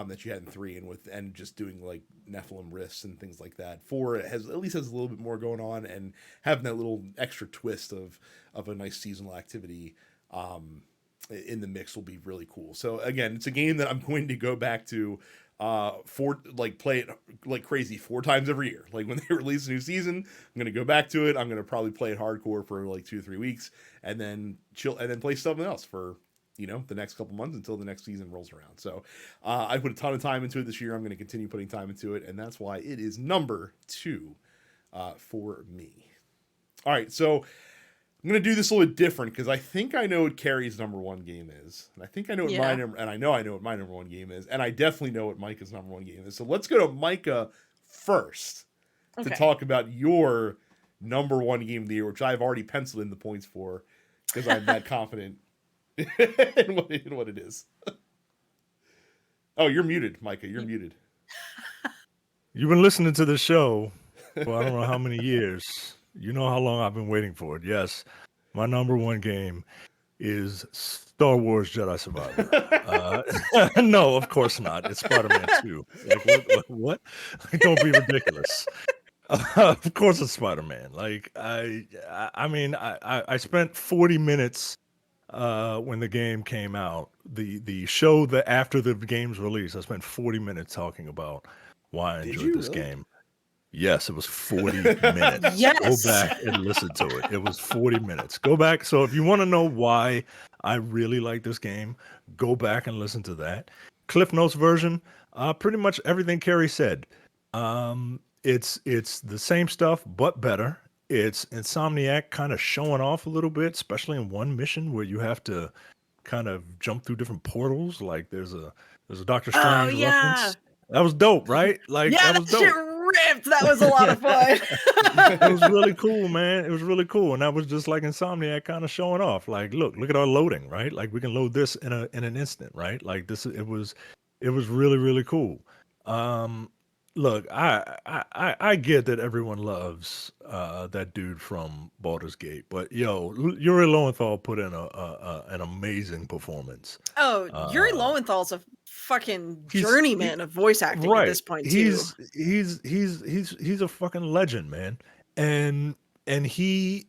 that you had in 3, and just doing like Nephilim rifts and things like that. 4 has a little bit more going on, and having that little extra twist of a nice seasonal activity in the mix will be really cool. So again, it's a game that I'm going to go back to play it like crazy 4 times every year. Like when they release a new season, I'm going to go back to it. I'm going to probably play it hardcore for like 2 or 3 weeks, and then chill, and then play something else for the next couple months until the next season rolls around. So I put a ton of time into it this year. I'm going to continue putting time into it, and that's why it is number 2 for me. All right, so I'm going to do this a little bit different because I think I know what Carrie's number 1 game is. And I think I know what I know what my number 1 game is. And I definitely know what Micah's number 1 game is. So let's go to Micah first to talk about your number 1 game of the year, which I've already penciled in the points for because I'm that confident in what it is. Oh, you're muted, Micah. You're muted. You've been listening to the show for I don't know how many years. You know how long I've been waiting for it. Yes, my number 1 game is Star Wars Jedi Survivor. No, of course not. It's Spider-Man 2. Like, what? Like, don't be ridiculous. Of course it's Spider-Man. Like, I mean, I spent 40 minutes when the game came out. The show that after the game's release, I spent 40 minutes talking about why I enjoyed this game. Yes, it was 40 minutes. Yes. Go back and listen to it. It was 40 minutes. Go back. So if you want to know why I really like this game, go back and listen to that. Cliff Notes version, pretty much everything Carrie said. It's the same stuff, but better. It's Insomniac kind of showing off a little bit, especially in one mission where you have to kind of jump through different portals. Like there's a Doctor Strange reference. That was dope, right? Like that was dope. Shit ripped. That was a lot of fun. It was really cool, man. It was really cool, and that was just like Insomniac kind of showing off. Like, look at our loading, right? Like we can load this in an instant, right? Like this, it was really really cool. Look, I get that everyone loves that dude from Baldur's Gate, but yo, Yuri Lowenthal put in an amazing performance. Oh, Yuri Lowenthal's a fucking He's journeyman of voice acting at right. this point too. He's a fucking legend, man. And he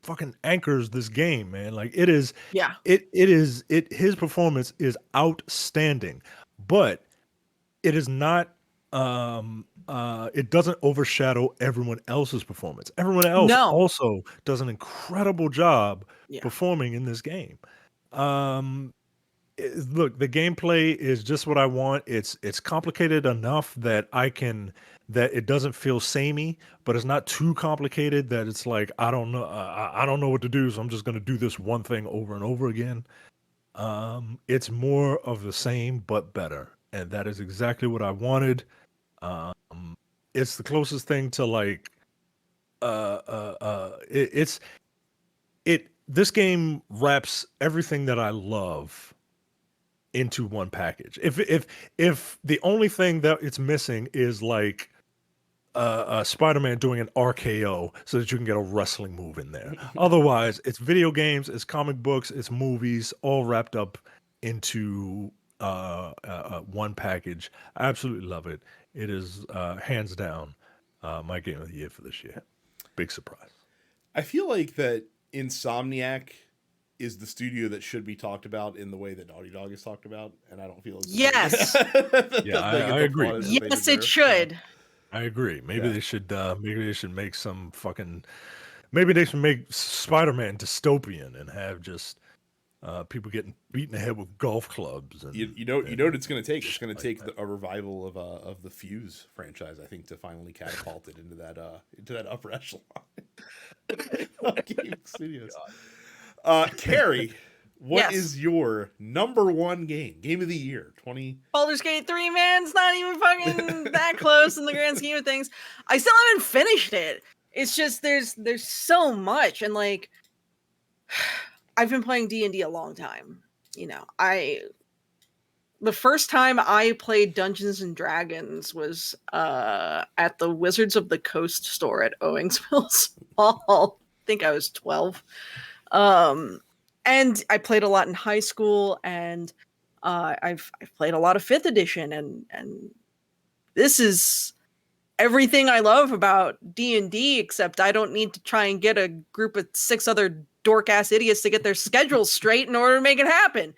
fucking anchors this game, man. Like Yeah. his performance is outstanding. But it is not it doesn't overshadow everyone else's performance. Everyone else No. also does an incredible job Yeah. performing in this game. Look, the gameplay is just what I want. It's complicated enough that that it doesn't feel samey, but it's not too complicated that it's like I don't know I don't know what to do, so I'm just going to do this one thing over and over again. It's more of the same but better, and that is exactly what I wanted. It's the closest thing to like this game wraps everything that I love into one package. If the only thing that it's missing is like Spider-Man doing an RKO so that you can get a wrestling move in there. Otherwise, it's video games, it's comic books, it's movies, all wrapped up into one package. I absolutely love it. It is hands down my game of the year for this year. Big surprise. I feel like that Insomniac is the studio that should be talked about in the way that Naughty Dog is talked about, and I don't feel as Yes. Yeah, I agree. Yes, it should. I agree. Maybe Yeah. they should make some fucking. Maybe they should make Spider-Man dystopian and have just people getting beaten in the head with golf clubs. And You know what it's going to take. It's going to take a revival of the Fuse franchise, I think, to finally catapult it into that upper echelon. Gaming studios. Carrie, what is your number one game of the year? Baldur's Gate 3, man. It's not even fucking that close in the grand scheme of things. I still haven't finished it. It's just there's so much, and like I've been playing D&D a long time. You know, the first time I played Dungeons and Dragons was at the Wizards of the Coast store at Owingsville Mall. I think I was 12. And I played a lot in high school, and I've played a lot of 5th edition, and this is everything I love about D&D, except I don't need to try and get a group of 6 other dork-ass idiots to get their schedules straight in order to make it happen.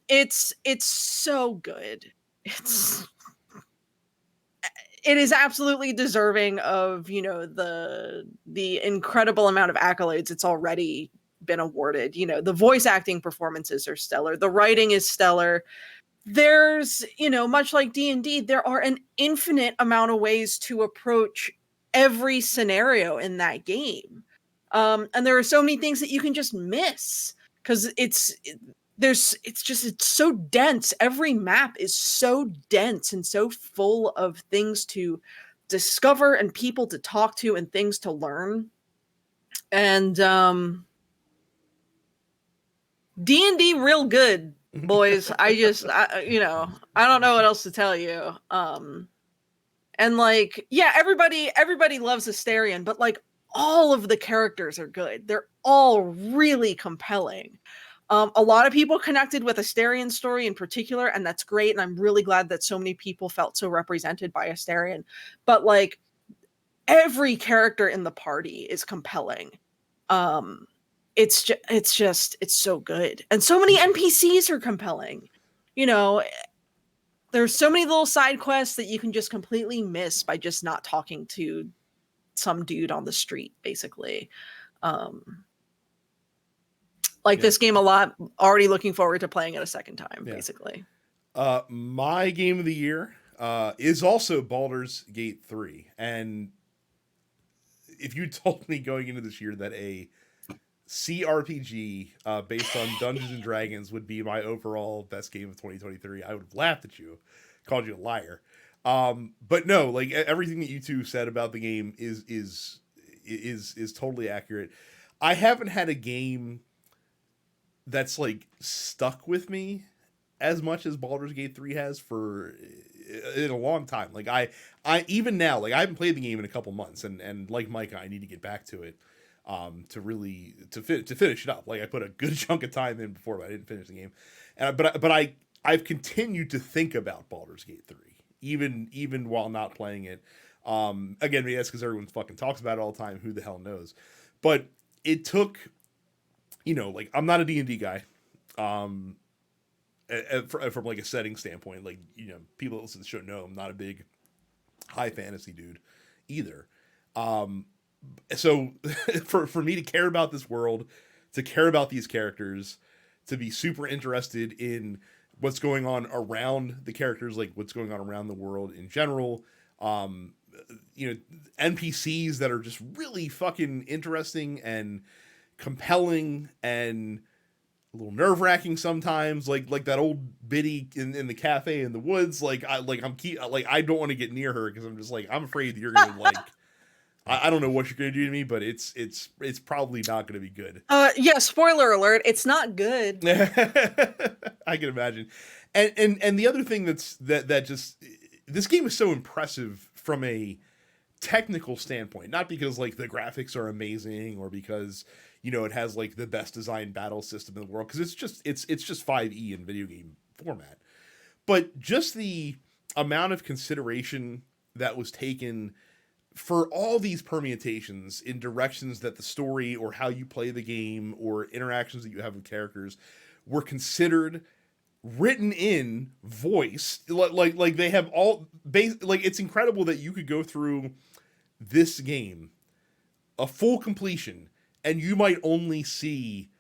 It's so good. It is absolutely deserving of, you know, the incredible amount of accolades it's already been awarded. You know, the voice acting performances are stellar. The writing is stellar. There's, you know, much like D&D, there are an infinite amount of ways to approach every scenario in that game. And there are so many things that you can just miss because it's so dense. Every map is so dense and so full of things to discover and people to talk to and things to learn. And D&D real good, boys. I don't know what else to tell you. And like, yeah, everybody loves Astarion, but like all of the characters are good. They're all really compelling. A lot of people connected with Astarion's story in particular, and that's great. And I'm really glad that so many people felt so represented by Astarion. But like every character in the party is compelling. It's so good. And so many NPCs are compelling. You know, there's so many little side quests that you can just completely miss by just not talking to some dude on the street, basically. This game a lot. Already looking forward to playing it a second time, basically. My game of the year is also Baldur's Gate 3. And if you told me going into this year that a CRPG based on Dungeons and Dragons would be my overall best game of 2023, I would have laughed at you, called you a liar. But no, like everything that you two said about the game is totally accurate. I haven't had a game that's like stuck with me as much as Baldur's Gate 3 has in a long time. Like I even now, like I haven't played the game in a couple months, and like Micah, I need to get back to it to finish it up. Like I put a good chunk of time in before, but I didn't finish the game. I've continued to think about Baldur's Gate 3 even while not playing it. Again, maybe that's because everyone fucking talks about it all the time. Who the hell knows? But it took, like, I'm not a D&D guy. From like a setting standpoint, like, people that listen to the show know I'm not a big high fantasy dude either. So for me to care about this world, to care about these characters, to be super interested in what's going on around the characters, like what's going on around the world in general, NPCs that are just really fucking interesting and compelling and a little nerve-wracking sometimes, like that old biddy in the cafe in the woods. I don't want to get near her because I'm just like, I'm afraid that you're gonna like, I don't know what you're gonna do to me, but it's probably not gonna be good. Yeah, spoiler alert, it's not good. I can imagine. And the other thing that just, this game is so impressive from a technical standpoint, not because like the graphics are amazing or because it has like the best designed battle system in the world, because it's just 5e in video game format, but just the amount of consideration that was taken for all these permutations in directions that the story or how you play the game or interactions that you have with characters were considered, written in, voiced, like they have all like, it's incredible that you could go through this game a full completion and you might only see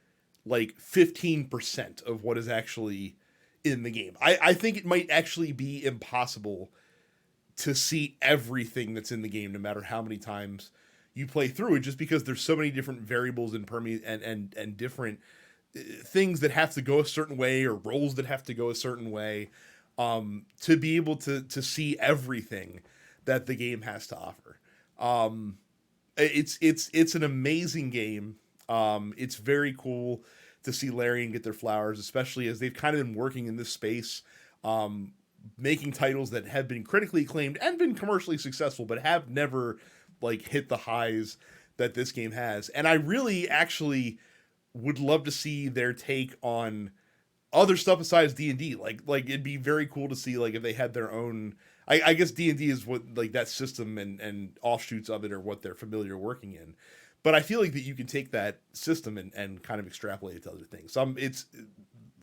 like 15% of what is actually in the game. I think it might actually be impossible to see everything that's in the game, no matter how many times you play through it, just because there's so many different variables and and different things that have to go a certain way, or roles that have to go a certain way, to be able to see everything that the game has to offer. It's an amazing game. It's very cool to see Larian get their flowers, especially as they've kind of been working in this space, making titles that have been critically acclaimed and been commercially successful, but have never like hit the highs that this game has. And I really actually would love to see their take on other stuff besides D&D. Like it'd be very cool to see like if they had their own, I guess D&D is what, like, that system and offshoots of it are what they're familiar working in. But I feel like that you can take that system and kind of extrapolate it to other things. It's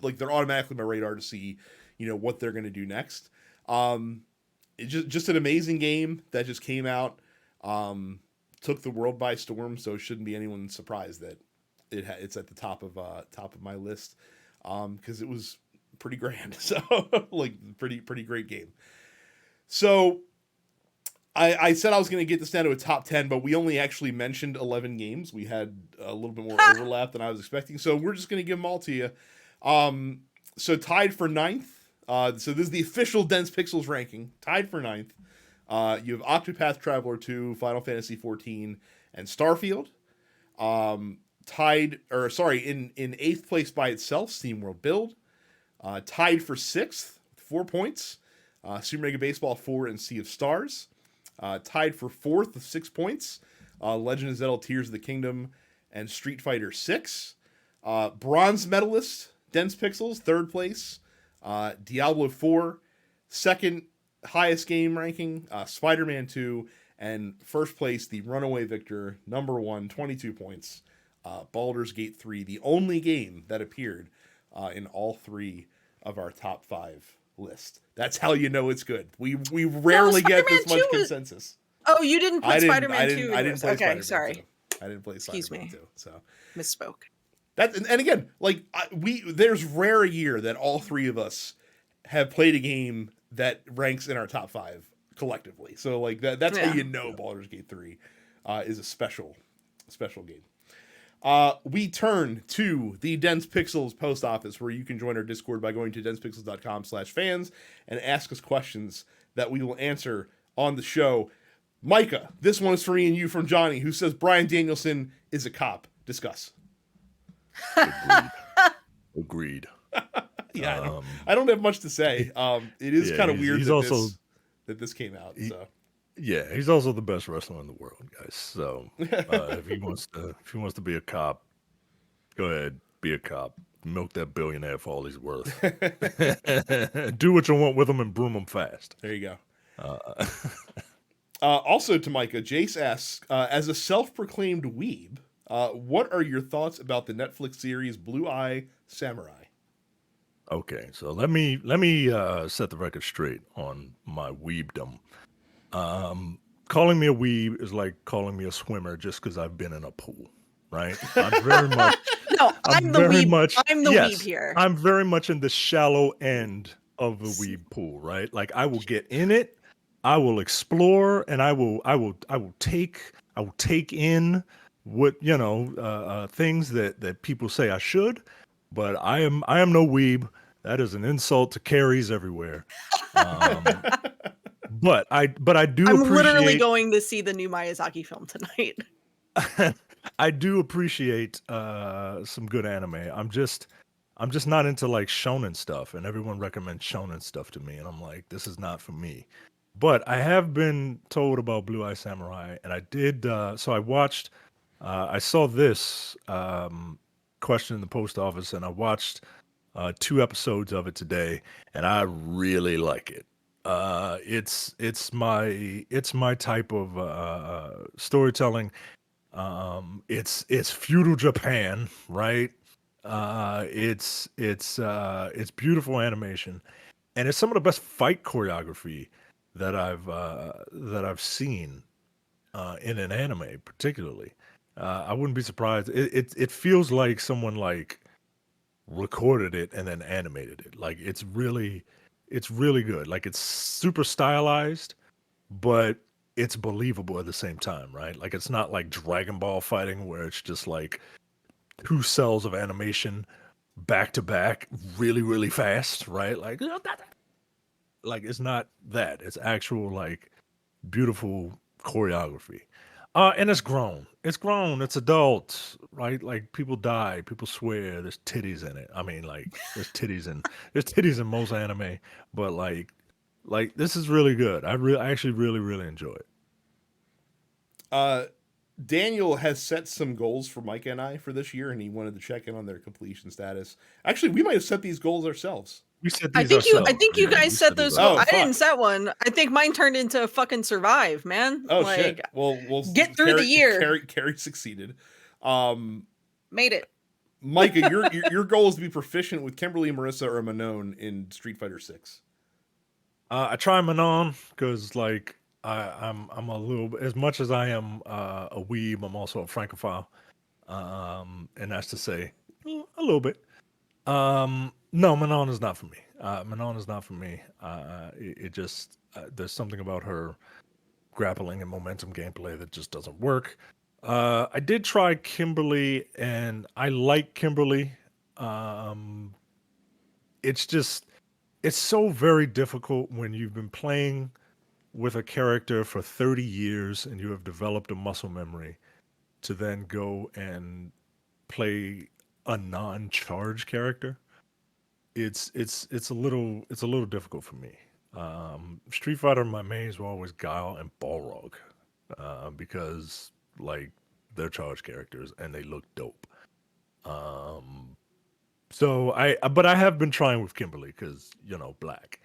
like they're automatically on my radar to see, what they're going to do next. It's just an amazing game that just came out, took the world by storm. So it shouldn't be anyone surprised that it's at the top of my list, because it was pretty grand. So like pretty great game. So I said I was going to get this down to a top 10, but we only actually mentioned 11 games. We had a little bit more overlap than I was expecting. So we're just going to give them all to you. So tied for 9th. So this is the official Dense Pixels ranking. Tied for 9th. You have Octopath Traveler 2, Final Fantasy 14, and Starfield. In 8th place by itself, SteamWorld Build. Tied for 6th, 4 points. Super Mega Baseball 4 and Sea of Stars. Tied for 4th with 6 points. Legend of Zelda Tears of the Kingdom and Street Fighter 6. Bronze medalist, Dense Pixels, 3rd place. Diablo 4, 2nd highest game ranking. Spider-Man 2, and 1st place, the runaway victor, number 1, 22 points. Baldur's Gate 3, the only game that appeared in all 3 of our top 5 list. That's how you know it's good. We rarely get this much consensus. Oh, you didn't put Spider-Man 2 I didn't play Spider-Man 2. Sorry. I didn't play Spider-Man 2. So misspoke. That, and again, like, there's rare a year that all 3 of us have played a game that ranks in our top 5 collectively. So like that's how you know Baldur's Gate 3 is a special game. We turn to the Dense Pixels post office, where you can join our Discord by going to densepixels.com/fans and ask us questions that we will answer on the show. Micah, this one is for me and you from Johnny, who says Bryan Danielson is a cop. Discuss. Agreed. Yeah, I don't have much to say. It is kind of weird that this came out. So. Yeah, he's also the best wrestler in the world, guys. So if he wants to be a cop, go ahead, be a cop. milk that billionaire for all he's worth. Do what you want with him and broom him fast. There you go. Uh, Also to Micah, Jace asks, as a self-proclaimed weeb, what are your thoughts about the Netflix series Blue Eye Samurai? Okay, so let me set the record straight on my weebdom. Calling me a weeb is like calling me a swimmer just because I've been in a pool, right? I'm very much. No, I'm the very weeb. much. I'm the Yes, weeb here. I'm very much in the shallow end of the weeb pool, right? Like I will get in it, I will explore, and I will take in what things that people say I should, but I am no weeb. That is an insult to Carries everywhere. But I do I'm literally appreciate going to see the new Miyazaki film tonight. I do appreciate some good anime. I'm just not into like shonen stuff, and everyone recommends shonen stuff to me, and I'm like, this is not for me. But I have been told about Blue Eye Samurai, and I did. So I watched. I saw this question in the post office, and I watched 2 episodes of it today, and I really like it. It's my type of storytelling. It's feudal Japan, right? It's beautiful animation, and it's some of the best fight choreography that I've seen in an anime, particularly. I wouldn't be surprised. It feels like someone like recorded it and then animated it. Like it's really good. Like it's super stylized, but it's believable at the same time, right? Like it's not like Dragon Ball fighting where it's just like 2 cells of animation back to back really fast, right? Like it's not that. It's actual like beautiful choreography. And it's grown. It's grown. It's adult, right? Like people die, people swear. There's titties in it. I mean, like there's titties in most anime, but like this is really good. I actually really enjoy it. Daniel has set some goals for Micah and I for this year, and he wanted to check in on their completion status. Actually, we might have set these goals ourselves. We set I these think ourselves. I think you guys set those. Oh, I didn't fuck. set one. I think mine turned into fucking survive, man. Oh like, shit! Well, get through the year. Carrie succeeded. Made it. Micah, your goal is to be proficient with Kimberly, Marissa, or Manon in Street Fighter 6. I try Manon because like I'm a little, as much as I am a weeb, I'm also a francophile, and that's to say a little bit. No, Manon is not for me. Manon is not for me. It just there's something about her grappling and momentum gameplay that just doesn't work. I did try Kimberly, and I like Kimberly. It's so very difficult when you've been playing with a character for 30 years and you have developed a muscle memory to then go and play a non-charge character. It's a little difficult for me. Street Fighter, my mains were always Guile and Balrog, because like they're charge characters and they look dope. So but I have been trying with Kimberly because black,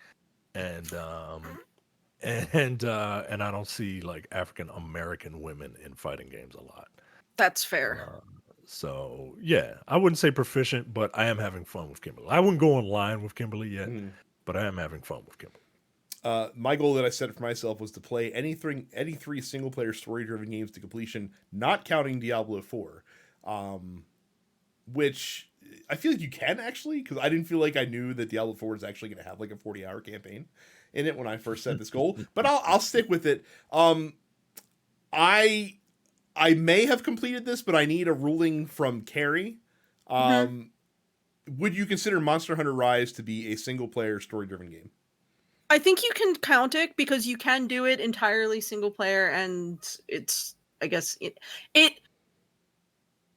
and and I don't see like African American women in fighting games a lot. That's fair. So yeah, I wouldn't say proficient, but I am having fun with Kimberly. I wouldn't go online with Kimberly yet, but I am having fun with Kimberly. My goal that I set for myself was to play any 3 single player story driven games to completion, not counting Diablo 4, which I feel like you can actually, because I didn't feel like I knew that Diablo 4 is actually going to have like a 40-hour campaign in it when I first set this goal, but I'll stick with it. I may have completed this, but I need a ruling from Carrie. Would you consider Monster Hunter Rise to be a single player story driven game? I think you can count it because you can do it entirely single player, and it's, I guess it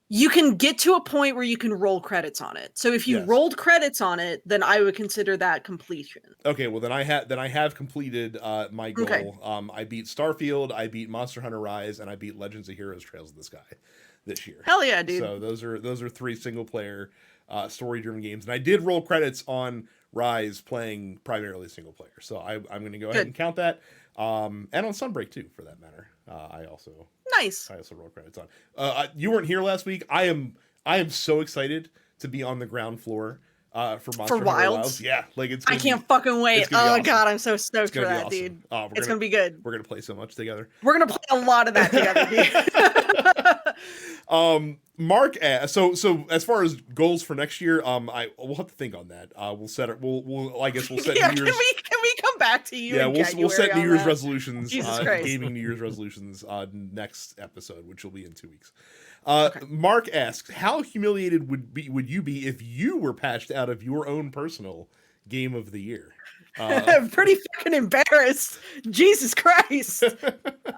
you can get to a point where you can roll credits on it. So if you rolled credits on it, then I would consider that completion. Okay, well then I have completed my goal. Okay. I beat Starfield, I beat Monster Hunter Rise, and I beat Legends of Heroes Trails of the Sky this year. Hell yeah, dude. So those are 3 single player story-driven games. And I did roll credits on Rise playing primarily single player, so I'm going to go ahead and count that. And on Sunbreak too, for that matter. I also roll credits on. You weren't here last week. I am so excited to be on the ground floor for Monster Hunter Wilds. Yeah, like I can't fucking wait. Oh awesome. God, I'm so stoked for that, awesome. dude. It's gonna be good. We're gonna play so much together. We're gonna play a lot of that together, dude. Mark, so as far as goals for next year, we'll have to think on that. We'll set it. I guess we'll set. Yeah, New Year's, can we come back to you? Yeah, we'll set New Year's resolutions. Jesus Christ. Gaming New Year's resolutions next episode, which will be in 2 weeks. Okay. Mark asks, how humiliated would you be if you were patched out of your own personal game of the year? Pretty fucking embarrassed. Jesus Christ.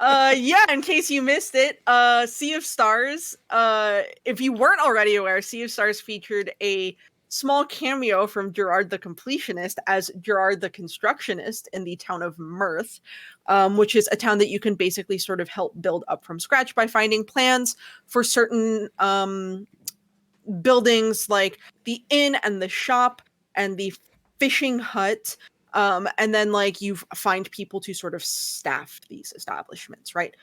Yeah, in case you missed it, Sea of Stars, if you weren't already aware, Sea of Stars featured a small cameo from Gerard the Completionist as Gerard the Constructionist in the town of Mirth, which is a town that you can basically sort of help build up from scratch by finding plans for certain buildings like the inn and the shop and the fishing hut. And then like you find people to sort of staff these establishments, right?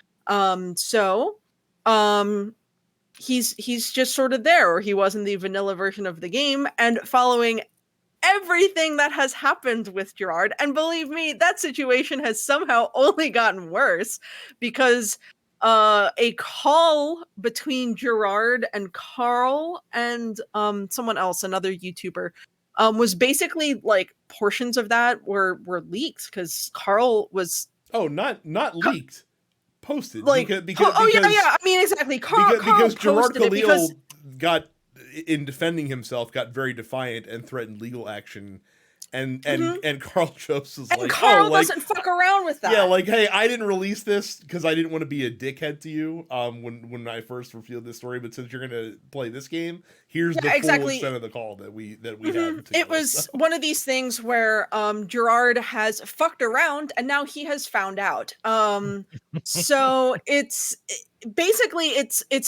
He's just sort of there, or he was in the vanilla version of the game, and following everything that has happened with Gerard. And believe me, that situation has somehow only gotten worse because a call between Gerard and Carl and someone else, another YouTuber, was basically like portions of that were leaked because Carl was not leaked, posted like because I mean exactly because Gerard Khalil got in defending himself got very defiant and threatened legal action. And Carl Jobs was like, Carl doesn't fuck around with that. Yeah, like, hey, I didn't release this because I didn't want to be a dickhead to you when I first revealed this story. But since you're gonna play this game, here's the full extent of the call that we had. It was one of these things where Gerard has fucked around and now he has found out. So it's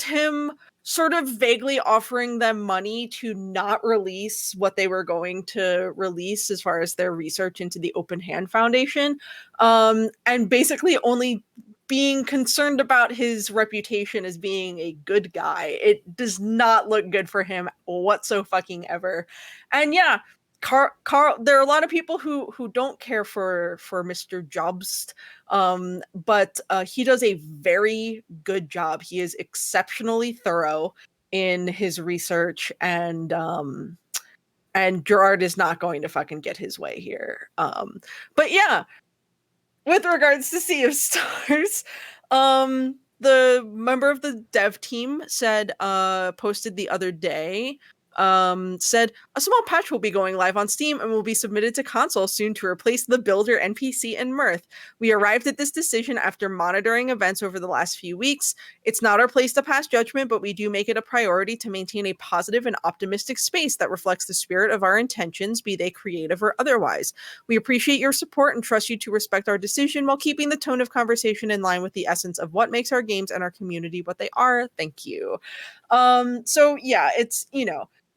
him sort of vaguely offering them money to not release what they were going to release as far as their research into the Open Hand Foundation, and basically only being concerned about his reputation as being a good guy. It does not look good for him whatsoever. And yeah, Carl, there are a lot of people who don't care for Mr. Jobst, but he does a very good job. He is exceptionally thorough in his research, and Gerard is not going to fucking get his way here. But yeah, with regards to Sea of Stars, the member of the dev team posted the other day, said a small patch will be going live on Steam and will be submitted to console soon to replace the builder NPC in Mirth. We arrived at this decision after monitoring events over the last few weeks. It's not our place to pass judgment, but we do make it a priority to maintain a positive and optimistic space that reflects the spirit of our intentions, be they creative or otherwise. We appreciate your support and trust you to respect our decision while keeping the tone of conversation in line with the essence of what makes our games and our community what they are. Thank you. So yeah, it's,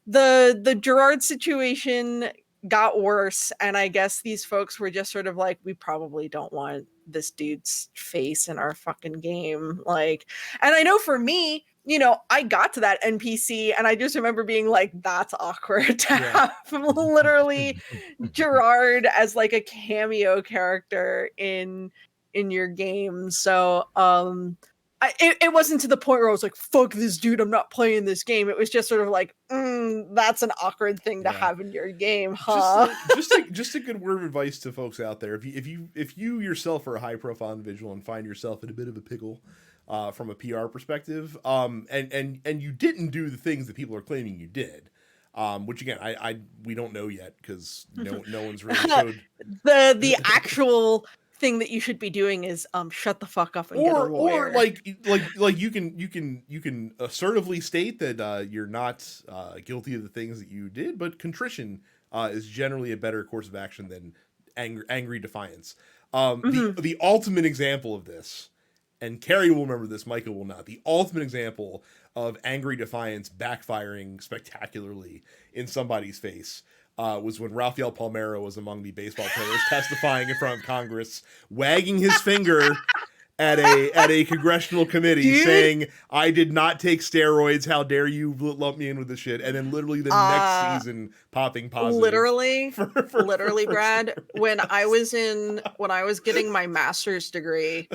the Gerard situation got worse, and I guess these folks were just sort of like, we probably don't want this dude's face in our fucking game. Like, and I know for me, I got to that NPC and I just remember being like, that's awkward to have literally Gerard as like a cameo character in your game. So it wasn't to the point where I was like, fuck this dude, I'm not playing this game. It was just sort of like, that's an awkward thing to have in your game, huh? Just a good word of advice to folks out there. If you yourself are a high profile individual and find yourself in a bit of a pickle from a PR perspective, and you didn't do the things that people are claiming you did, which again we don't know yet because no one's really showed the actual thing that you should be doing is shut the fuck up and get a lawyer. Or like you can assertively state that you're not guilty of the things that you did, but contrition is generally a better course of action than angry defiance. The ultimate example of this and Carrie will remember this, Micah will not. The ultimate example of angry defiance backfiring spectacularly in somebody's face was when Rafael Palmeiro was among the baseball players testifying in front of Congress, wagging his finger at a congressional committee, saying, "I did not take steroids. How dare you lump me in with this shit?" And then literally the next season popping positive. Literally, Brad. When I was getting my master's degree,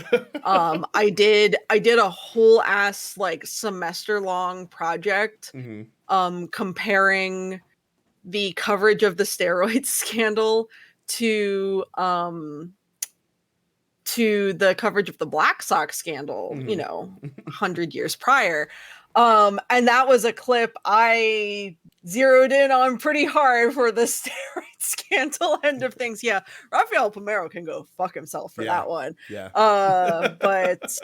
I did a whole ass like semester long project, comparing the coverage of the steroid scandal to the coverage of the Black Sox scandal, 100 years prior. And that was a clip I zeroed in on pretty hard for the steroid scandal end of things. Yeah, Rafael Palmeiro can go fuck himself for that one. Yeah. But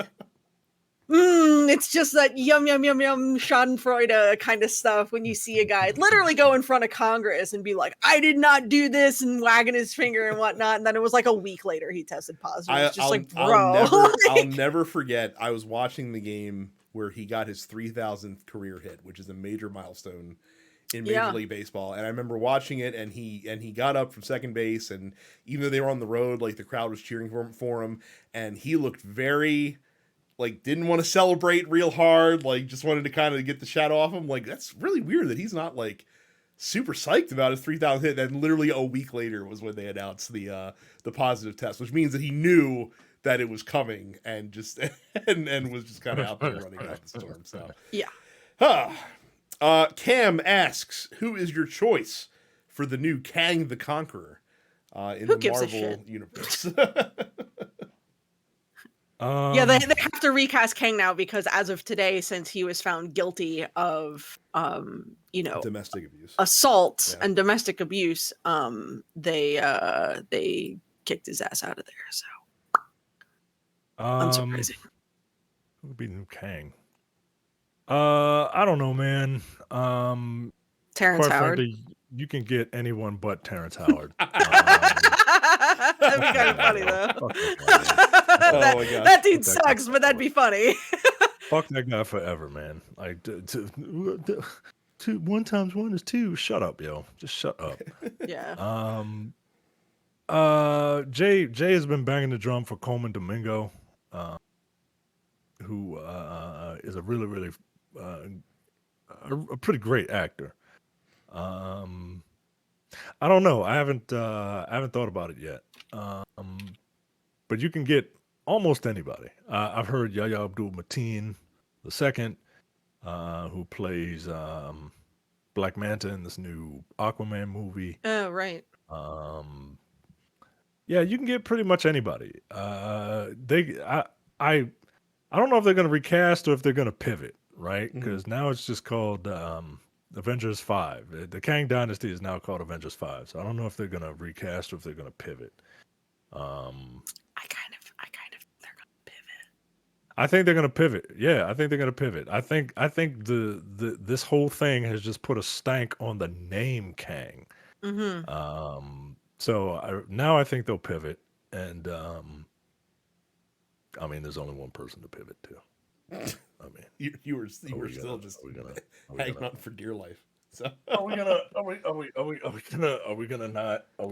it's just that yum schadenfreude kind of stuff when you see a guy literally go in front of Congress and be like, "I did not do this," and wagging his finger and whatnot, and then it was like a week later he tested positive. It's just bro. I'll never forget. I was watching the game where he got his 3,000th career hit, which is a major milestone in Major League Baseball. And I remember watching it, and he got up from second base, and even though they were on the road, like the crowd was cheering for him, and he looked very like didn't want to celebrate real hard, like just wanted to kind of get the shot off him. Like, that's really weird that he's not like super psyched about his 3,000 hit. And literally a week later was when they announced the positive test, which means that he knew that it was coming and just and was just kind of out there running out the storm. So Cam asks, who is your choice for the new Kang the Conqueror in the Marvel universe? Yeah, they have to recast Kang now because as of today, since he was found guilty of, domestic abuse, assault, and domestic abuse, they kicked his ass out of there. So unsurprising. Who would be new Kang? I don't know, man. Terrence Howard. Frankly, you can get anyone but Terrence Howard. That'd be kind of funny though. Oh my god, that dude sucks, but that'd be funny. Fuck that guy forever, man. Like, 1 times 1 is 2. Shut up, yo. Just shut up. Yeah. Jay has been banging the drum for Coleman Domingo, who is a really a pretty great actor. I don't know. I haven't thought about it yet. But you can get almost anybody. I've heard Yahya Abdul-Mateen II, who plays Black Manta in this new Aquaman movie. Oh, right. Yeah, you can get pretty much anybody. I don't know if they're going to recast or if they're going to pivot, right? Because now it's just called Avengers 5. The Kang Dynasty is now called Avengers 5. So I don't know if they're going to recast or if they're going to pivot. I kind of they're gonna pivot. I think they're gonna pivot. Yeah, I think they're gonna pivot. I think this whole thing has just put a stank on the name Kang. So now I think they'll pivot, and I mean, there's only one person to pivot to. I mean, you were still just hanging on for dear life. So are we gonna not? I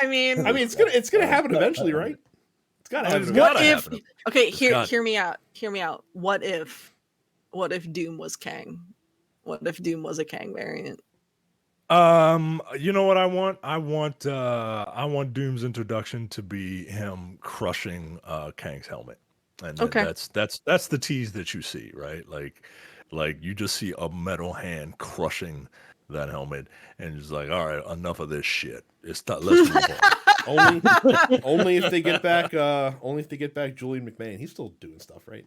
mean, it's gonna happen eventually, right? It's gotta happen. What if? Okay, hear me out. Hear me out. What if Doom was Kang? What if Doom was a Kang variant? You know what I want? I want Doom's introduction to be him crushing Kang's helmet, and that's the tease that you see, right? Like you just see a metal hand crushing that helmet, and it's like, all right, enough of this shit. Let's move on. only if they get back Julian McMahon. He's still doing stuff, right?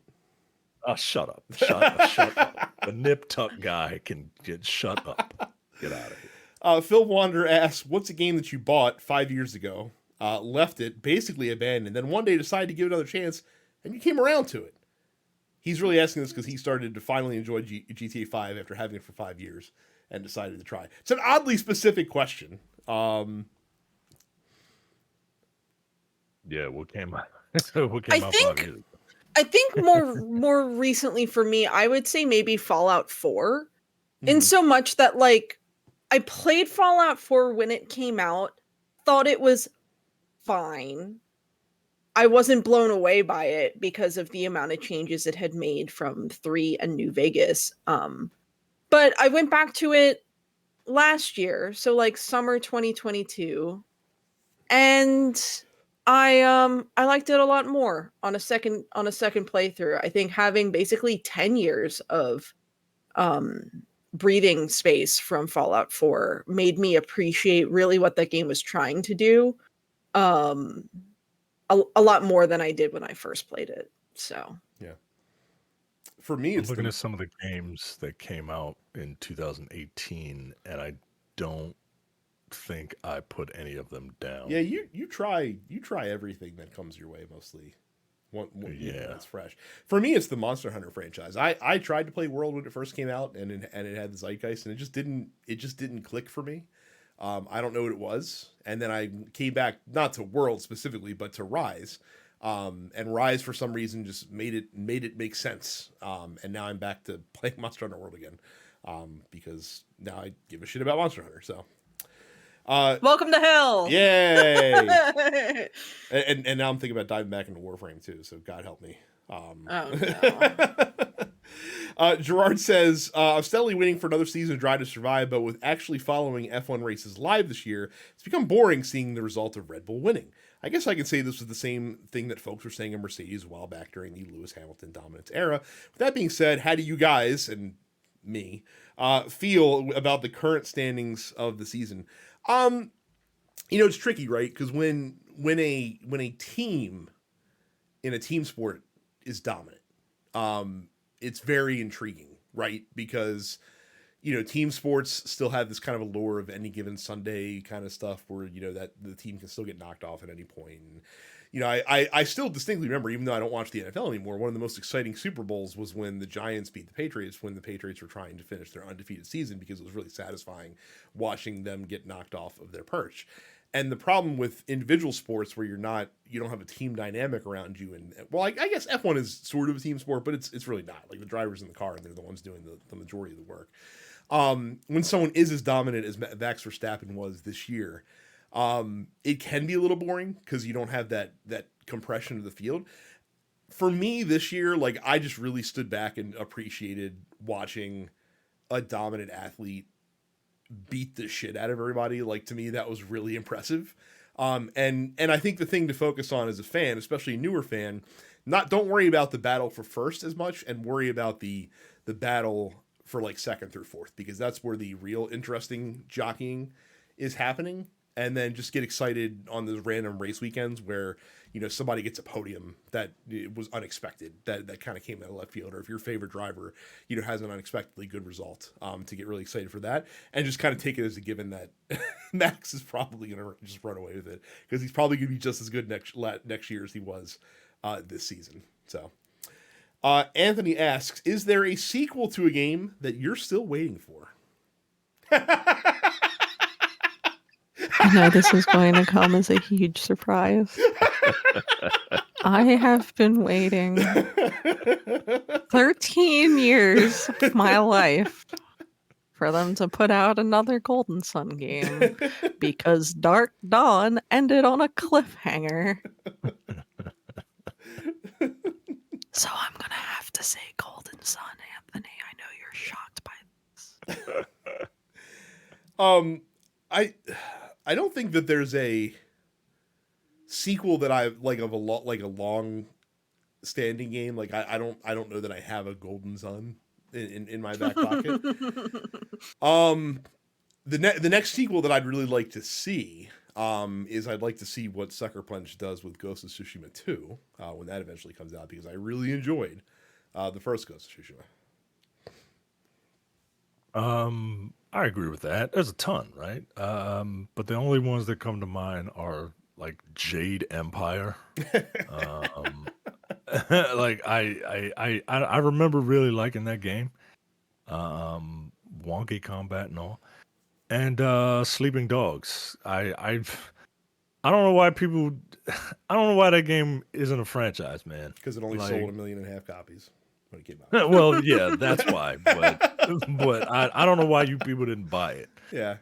Shut up. The nip tuck guy can shut up. Get out of here. Phil Wander asks, what's a game that you bought 5 years ago, left it basically abandoned, then one day decided to give it another chance, and you came around to it? He's really asking this because he started to finally enjoy GTA 5 after having it for 5 years and decided to try. It's an oddly specific question. Yeah, what came What came out 5 years ago? I think more recently for me, I would say maybe Fallout 4. In so much that, like, I played Fallout 4 when it came out, thought it was fine. I wasn't blown away by it because of the amount of changes it had made from 3 and New Vegas. But I went back to it last year, so like summer 2022, and I liked it a lot more on a second playthrough. I think having basically 10 years of breathing space from Fallout 4 made me appreciate really what that game was trying to do a lot more than I did when I first played it. So yeah, for me, I'm it's looking at some of the games that came out in 2018, and I don't think I put any of them down. Yeah, you try everything that comes your way mostly. It's fresh. For me, it's the Monster Hunter franchise. I tried to play World when it first came out, and it had the zeitgeist, and it just didn't click for me. I don't know what it was, and then I came back not to World specifically, but to Rise, and Rise for some reason just made it make sense. And now I'm back to playing Monster Hunter World again, because now I give a shit about Monster Hunter. So. Welcome to hell! Yay! and now I'm thinking about diving back into Warframe too. So God help me. Oh no. Gerard says, I'm steadily waiting for another season of Drive to Survive, but with actually following F1 races live this year, it's become boring seeing the result of Red Bull winning. I guess I could say this was the same thing that folks were saying in Mercedes a while back during the Lewis Hamilton dominance era. With that being said, how do you guys, and me, feel about the current standings of the season? It's tricky, right? Because when a team in a team sport is dominant, it's very intriguing, right? Because team sports still have this kind of allure of any given Sunday kind of stuff where that the team can still get knocked off at any point. And I still distinctly remember, even though I don't watch the NFL anymore, one of the most exciting Super Bowls was when the Giants beat the Patriots, when the Patriots were trying to finish their undefeated season, because it was really satisfying watching them get knocked off of their perch. And the problem with individual sports where you don't have a team dynamic around you, and well, I guess F1 is sort of a team sport, but it's really not. Like, the driver's in the car and they're the ones doing the majority of the work. When someone is as dominant as Max Verstappen was this year, it can be a little boring because you don't have that compression of the field. For me this year, like, I just really stood back and appreciated watching a dominant athlete beat the shit out of everybody. Like, to me, that was really impressive. And I think the thing to focus on as a fan, especially a newer fan, don't worry about the battle for first as much, and worry about the battle for like second through fourth, because that's where the real interesting jockeying is happening. And then just get excited on those random race weekends where, somebody gets a podium that was unexpected, that kind of came out of left field, or if your favorite driver, has an unexpectedly good result, to get really excited for that, and just kind of take it as a given that Max is probably going to just run away with it, because he's probably going to be just as good next year as he was this season. So, Anthony asks, is there a sequel to a game that you're still waiting for? I know this is going to come as a huge surprise. I have been waiting 13 years of my life for them to put out another Golden Sun game, because Dark Dawn ended on a cliffhanger. So I'm going to have to say Golden Sun, Anthony. I know you're shocked by this. I don't think that there's a sequel that I like of a long standing game. Like, I don't know that I have a Golden Sun in my back pocket. The next sequel that I'd really like to see is I'd like to see what Sucker Punch does with Ghost of Tsushima 2 when that eventually comes out, because I really enjoyed the first Ghost of Tsushima. I agree with that. There's a ton, right? But the only ones that come to mind are like Jade Empire. Like, I remember really liking that game. Wonky combat and all. And Sleeping Dogs. I don't know why people. I don't know why that game isn't a franchise, man. Because it only Like, sold 1.5 million copies when it came out. well, yeah, that's why. But I don't know why you people didn't buy it. Yeah.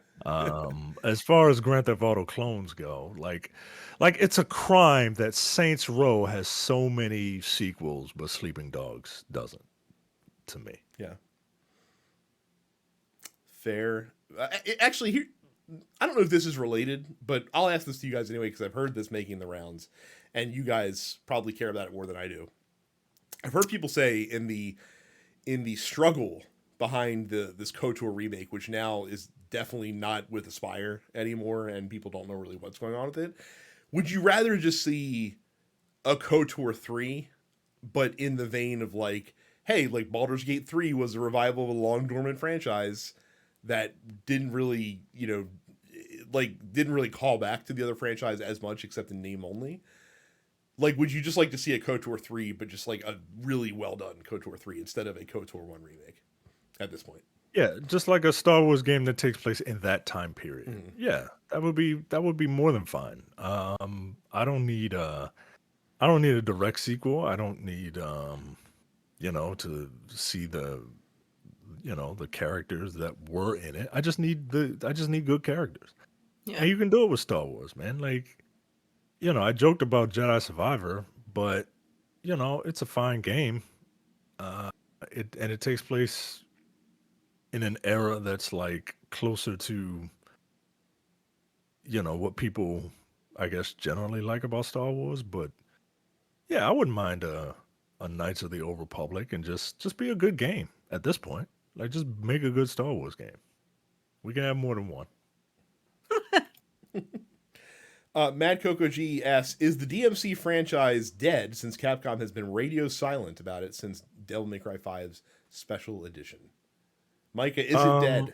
As far as Grand Theft Auto clones go, like it's a crime that Saints Row has so many sequels, but Sleeping Dogs doesn't. To me, Yeah. Fair. Actually, here, I don't know if this is related, but I'll ask this to you guys anyway because I've heard this making the rounds, and you guys probably care about it more than I do. I've heard people say in the struggle behind this KOTOR remake, which now is definitely not with Aspyr anymore, and people don't know really what's going on with it. Would you rather just see a KOTOR 3, but in the vein of like, hey, like Baldur's Gate 3 was a revival of a long dormant franchise that didn't really, didn't really call back to the other franchise as much except in name only? Like, would you just like to see a KOTOR 3, but just like a really well done KOTOR 3 instead of a KOTOR 1 remake at this point? yeah, just like a Star Wars game that takes place in that time period. Mhm. Yeah, that would be more than fine. I don't need a direct sequel. I don't need to see the characters that were in it. I just need good characters. Yeah. And you can do it with Star Wars, man. Like, I joked about Jedi Survivor, but it's a fine game. It takes place in an era that's like closer to what people, I guess, generally like about Star Wars. But yeah, I wouldn't mind a Knights of the Old Republic and just be a good game at this point. Like, just make a good Star Wars game. We can have more than one. Mad Coco G asks, is the DMC franchise dead since Capcom has been radio silent about it since Devil May Cry 5's special edition? Micah, is it dead?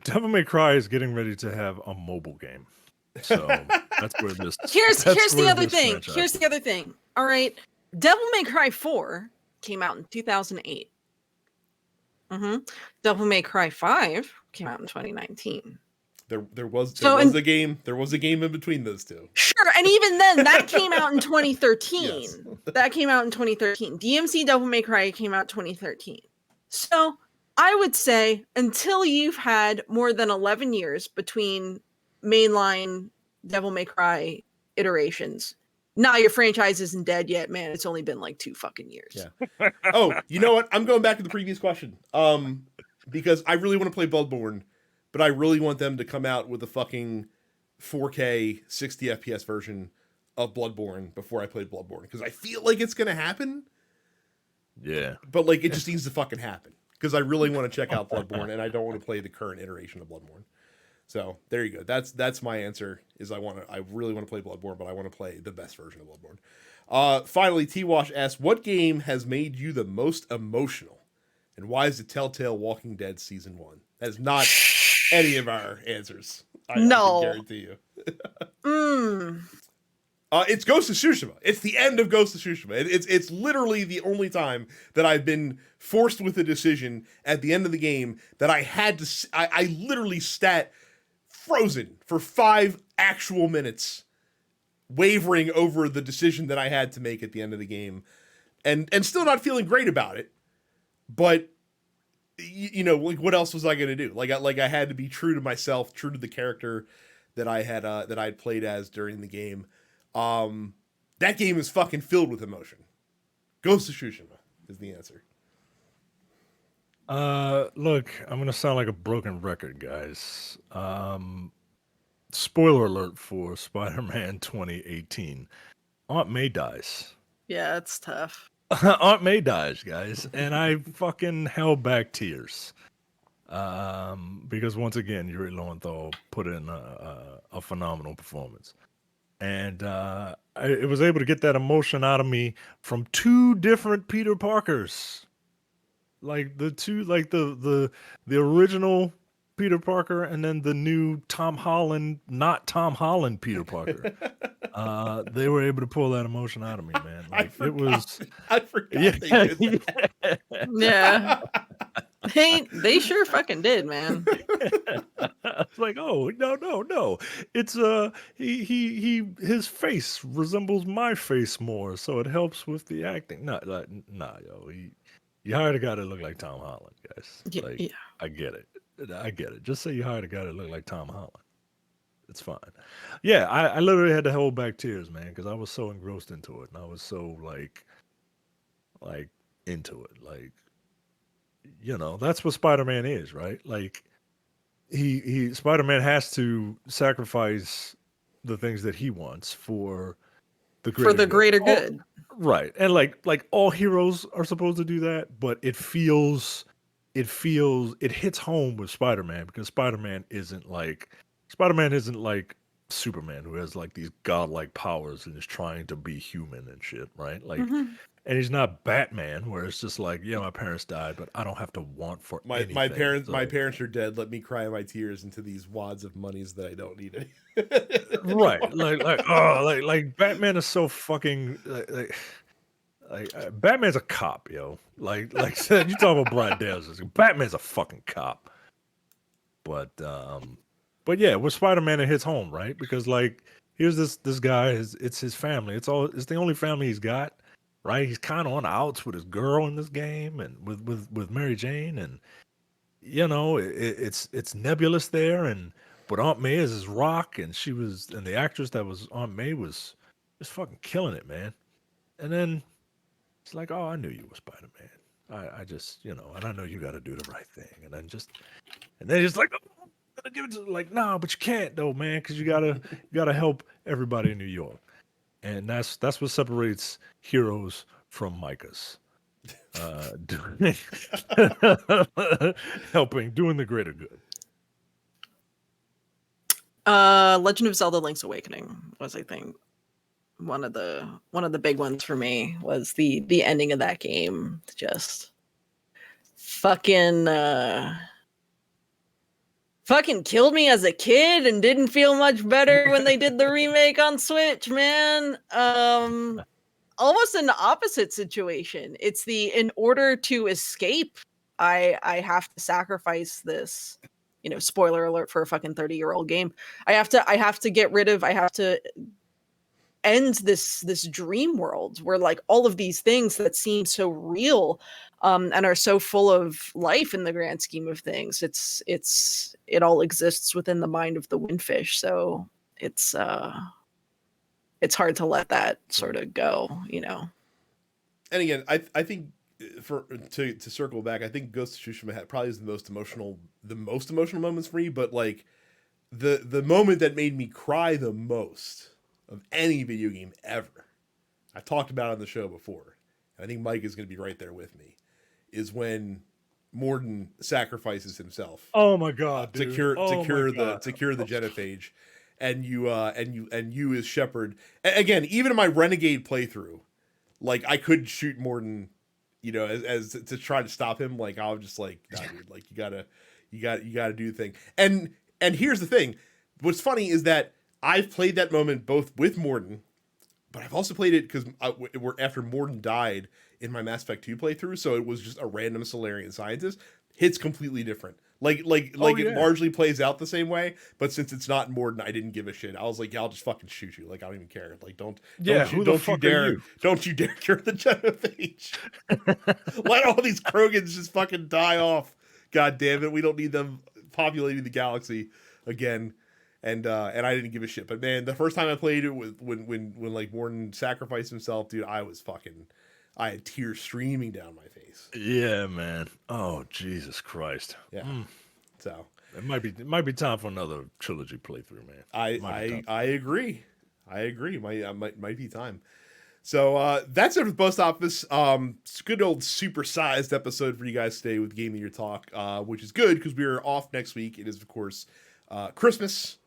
Devil May Cry is getting ready to have a mobile game. So that's where this Here's that's the where other this thing. franchise Here's is. the other thing. All right. Devil May Cry 4 came out in 2008. Devil May Cry 5 came out in 2019. There was a game in between those two. Sure, and even then, that came out in 2013. Yes. That came out in 2013. DMC Devil May Cry came out 2013. So I would say until you've had more than 11 years between mainline Devil May Cry iterations, nah, your franchise isn't dead yet, man. It's only been like 2 fucking years. Yeah. Oh, you know what? I'm going back to the previous question. Because I really want to play Bloodborne, but I really want them to come out with a fucking 4K 60 FPS version of Bloodborne before I play Bloodborne. Because I feel like it's going to happen. Yeah. But like, it just needs to fucking happen. Because I really want to check out Bloodborne, and I don't want to play the current iteration of Bloodborne. So there you go. That's my answer. Is I really want to play Bloodborne, but I want to play the best version of Bloodborne. Finally, T-Wash asks, what game has made you the most emotional? And why is it Telltale Walking Dead Season 1? That is not any of our answers. I can guarantee you. It's Ghost of Tsushima. It's the end of Ghost of Tsushima. It's literally the only time that I've been forced with a decision at the end of the game that I had to... I literally sat frozen for 5 actual minutes, wavering over the decision that I had to make at the end of the game, and still not feeling great about it. But like, what else was I going to do? Like I had to be true to myself, true to the character that I had played as during the game. That game is fucking filled with emotion. Ghost of Tsushima is the answer. Look, I'm gonna sound like a broken record, guys. Spoiler alert for Spider-Man 2018. Aunt May dies. Yeah, it's tough. Aunt May dies, guys, and I fucking held back tears. Because once again, Yuri Lowenthal put in a phenomenal performance. And it was able to get that emotion out of me from 2 different Peter Parkers. Like the original Peter Parker and then the new Tom Holland, not Tom Holland Peter Parker. They were able to pull that emotion out of me, man. Like, I forgot they did that. Yeah. They sure fucking did, man. It's like, oh no. It's his face resembles my face more, so it helps with the acting. Nah, yo. You hired a guy that looked like Tom Holland, guys. Yeah, Like, yeah. I get it. I get it. Just say you hired a guy that looked like Tom Holland. It's fine. Yeah, I literally had to hold back tears, man, because I was so engrossed into it, and I was so like into it. Like, that's what Spider-Man is, right? Like, he Spider-Man has to sacrifice the things that he wants for the For greater the good. greater good. Right. And like all heroes are supposed to do that, but it hits home with Spider-Man because Spider-Man isn't like Superman who has like these godlike powers and is trying to be human and shit, right? Like, Mhm. and he's not Batman where it's just like, yeah, my parents died, but I don't have to want for My anything. my So, parents are dead. Let me cry my tears into these wads of monies that I don't need right. anymore. Like Batman is so fucking Batman's a cop, yo. Like said, you talk about Brian Dales. Batman's a fucking cop. But yeah, with Spider-Man it hits home, right? Because like here's this guy, it's his family. It's the only family he's got, right? He's kind of on the outs with his girl in this game and with Mary Jane, and it's nebulous there, and but Aunt May is his rock, and the actress that was Aunt May was just fucking killing it, man. And then it's like, oh, I knew you were Spider Man. I just, and I know you got to do the right thing. And then it's like, oh, I'm gonna give it to like, no, but you can't though, man, because you gotta help everybody in New York, and that's what separates heroes from Micahs. Doing, doing the greater good. Legend of Zelda: Link's Awakening was, I think, one of the big ones for me. Was the ending of that game just fucking fucking killed me as a kid and didn't feel much better when they did the remake on Switch, man. Almost an opposite situation. It's in order to escape, I have to sacrifice this, spoiler alert for a fucking 30-year-old game. I have to end this dream world where like all of these things that seem so real and are so full of life in the grand scheme of things, it all exists within the mind of the windfish. So it's hard to let that sort of go. And again, I think to circle back, I think Ghost of Tsushima probably is the most emotional moments for me. But like the moment that made me cry the most of any video game ever, I've talked about it on the show before. I think Mike is going to be right there with me. Is when Morden sacrifices himself. Oh my god, dude. To cure the genophage, and you as Shepard. Again, even in my Renegade playthrough, like I could shoot Morden, as to try to stop him. Like I was just like, nah, dude, like you gotta do the thing. And here's the thing. What's funny is that I've played that moment both with Morden, but I've also played it because after Morden died in my Mass Effect 2 playthrough, so it was just a random Solarian scientist. Hits completely different. It largely plays out the same way, but since it's not Morden, I didn't give a shit. I was like, yeah, I'll just fucking shoot you. Like I don't even care. Like don't you dare cure the genophage. Let all these Krogans just fucking die off. God damn it, we don't need them populating the galaxy again. And I didn't give a shit. But man, the first time I played it when like Morden sacrificed himself, dude, I had tears streaming down my face. Yeah, man. Oh, Jesus Christ. Yeah. So it might be time for another trilogy playthrough, man. I agree. Might be time. So that's it for the Post Office. It's a good old supersized episode for you guys today with Game of the Year talk, which is good because we're off next week. It is of course Christmas.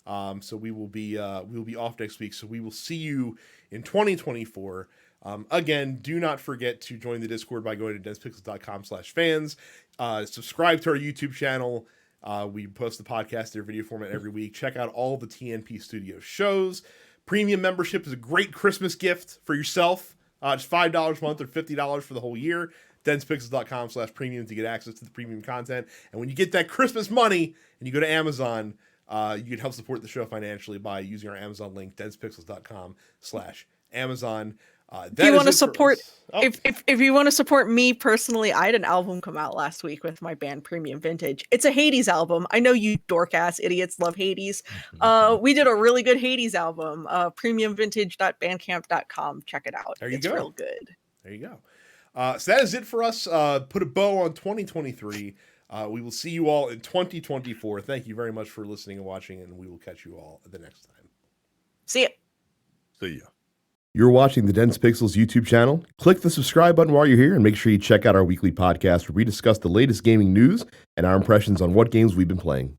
So we will be off next week. So we will see you in 2024. Again, do not forget to join the Discord by going to densepixels.com/fans. Subscribe to our YouTube channel. We post the podcast in their video format every week. Check out all the TNP Studio shows. Premium membership is a great Christmas gift for yourself. Just $5 a month or $50 for the whole year. densepixels.com/premium to get access to the premium content. And when you get that Christmas money and you go to Amazon, you can help support the show financially by using our Amazon link, densepixels.com/Amazon. If you want to support, if you want to support me personally, I had an album come out last week with my band Premium Vintage. It's a Hades album. I know you dork ass idiots love Hades. We did a really good Hades album. Premiumvintage.bandcamp.com. Check it out. There you go. It's real good. There you go. So that is it for us. Put a bow on 2023. We will see you all in 2024. Thank you very much for listening and watching, and we will catch you all the next time. See ya. See ya. You're watching the Dense Pixels YouTube channel. Click the subscribe button while you're here, and make sure you check out our weekly podcast where we discuss the latest gaming news and our impressions on what games we've been playing.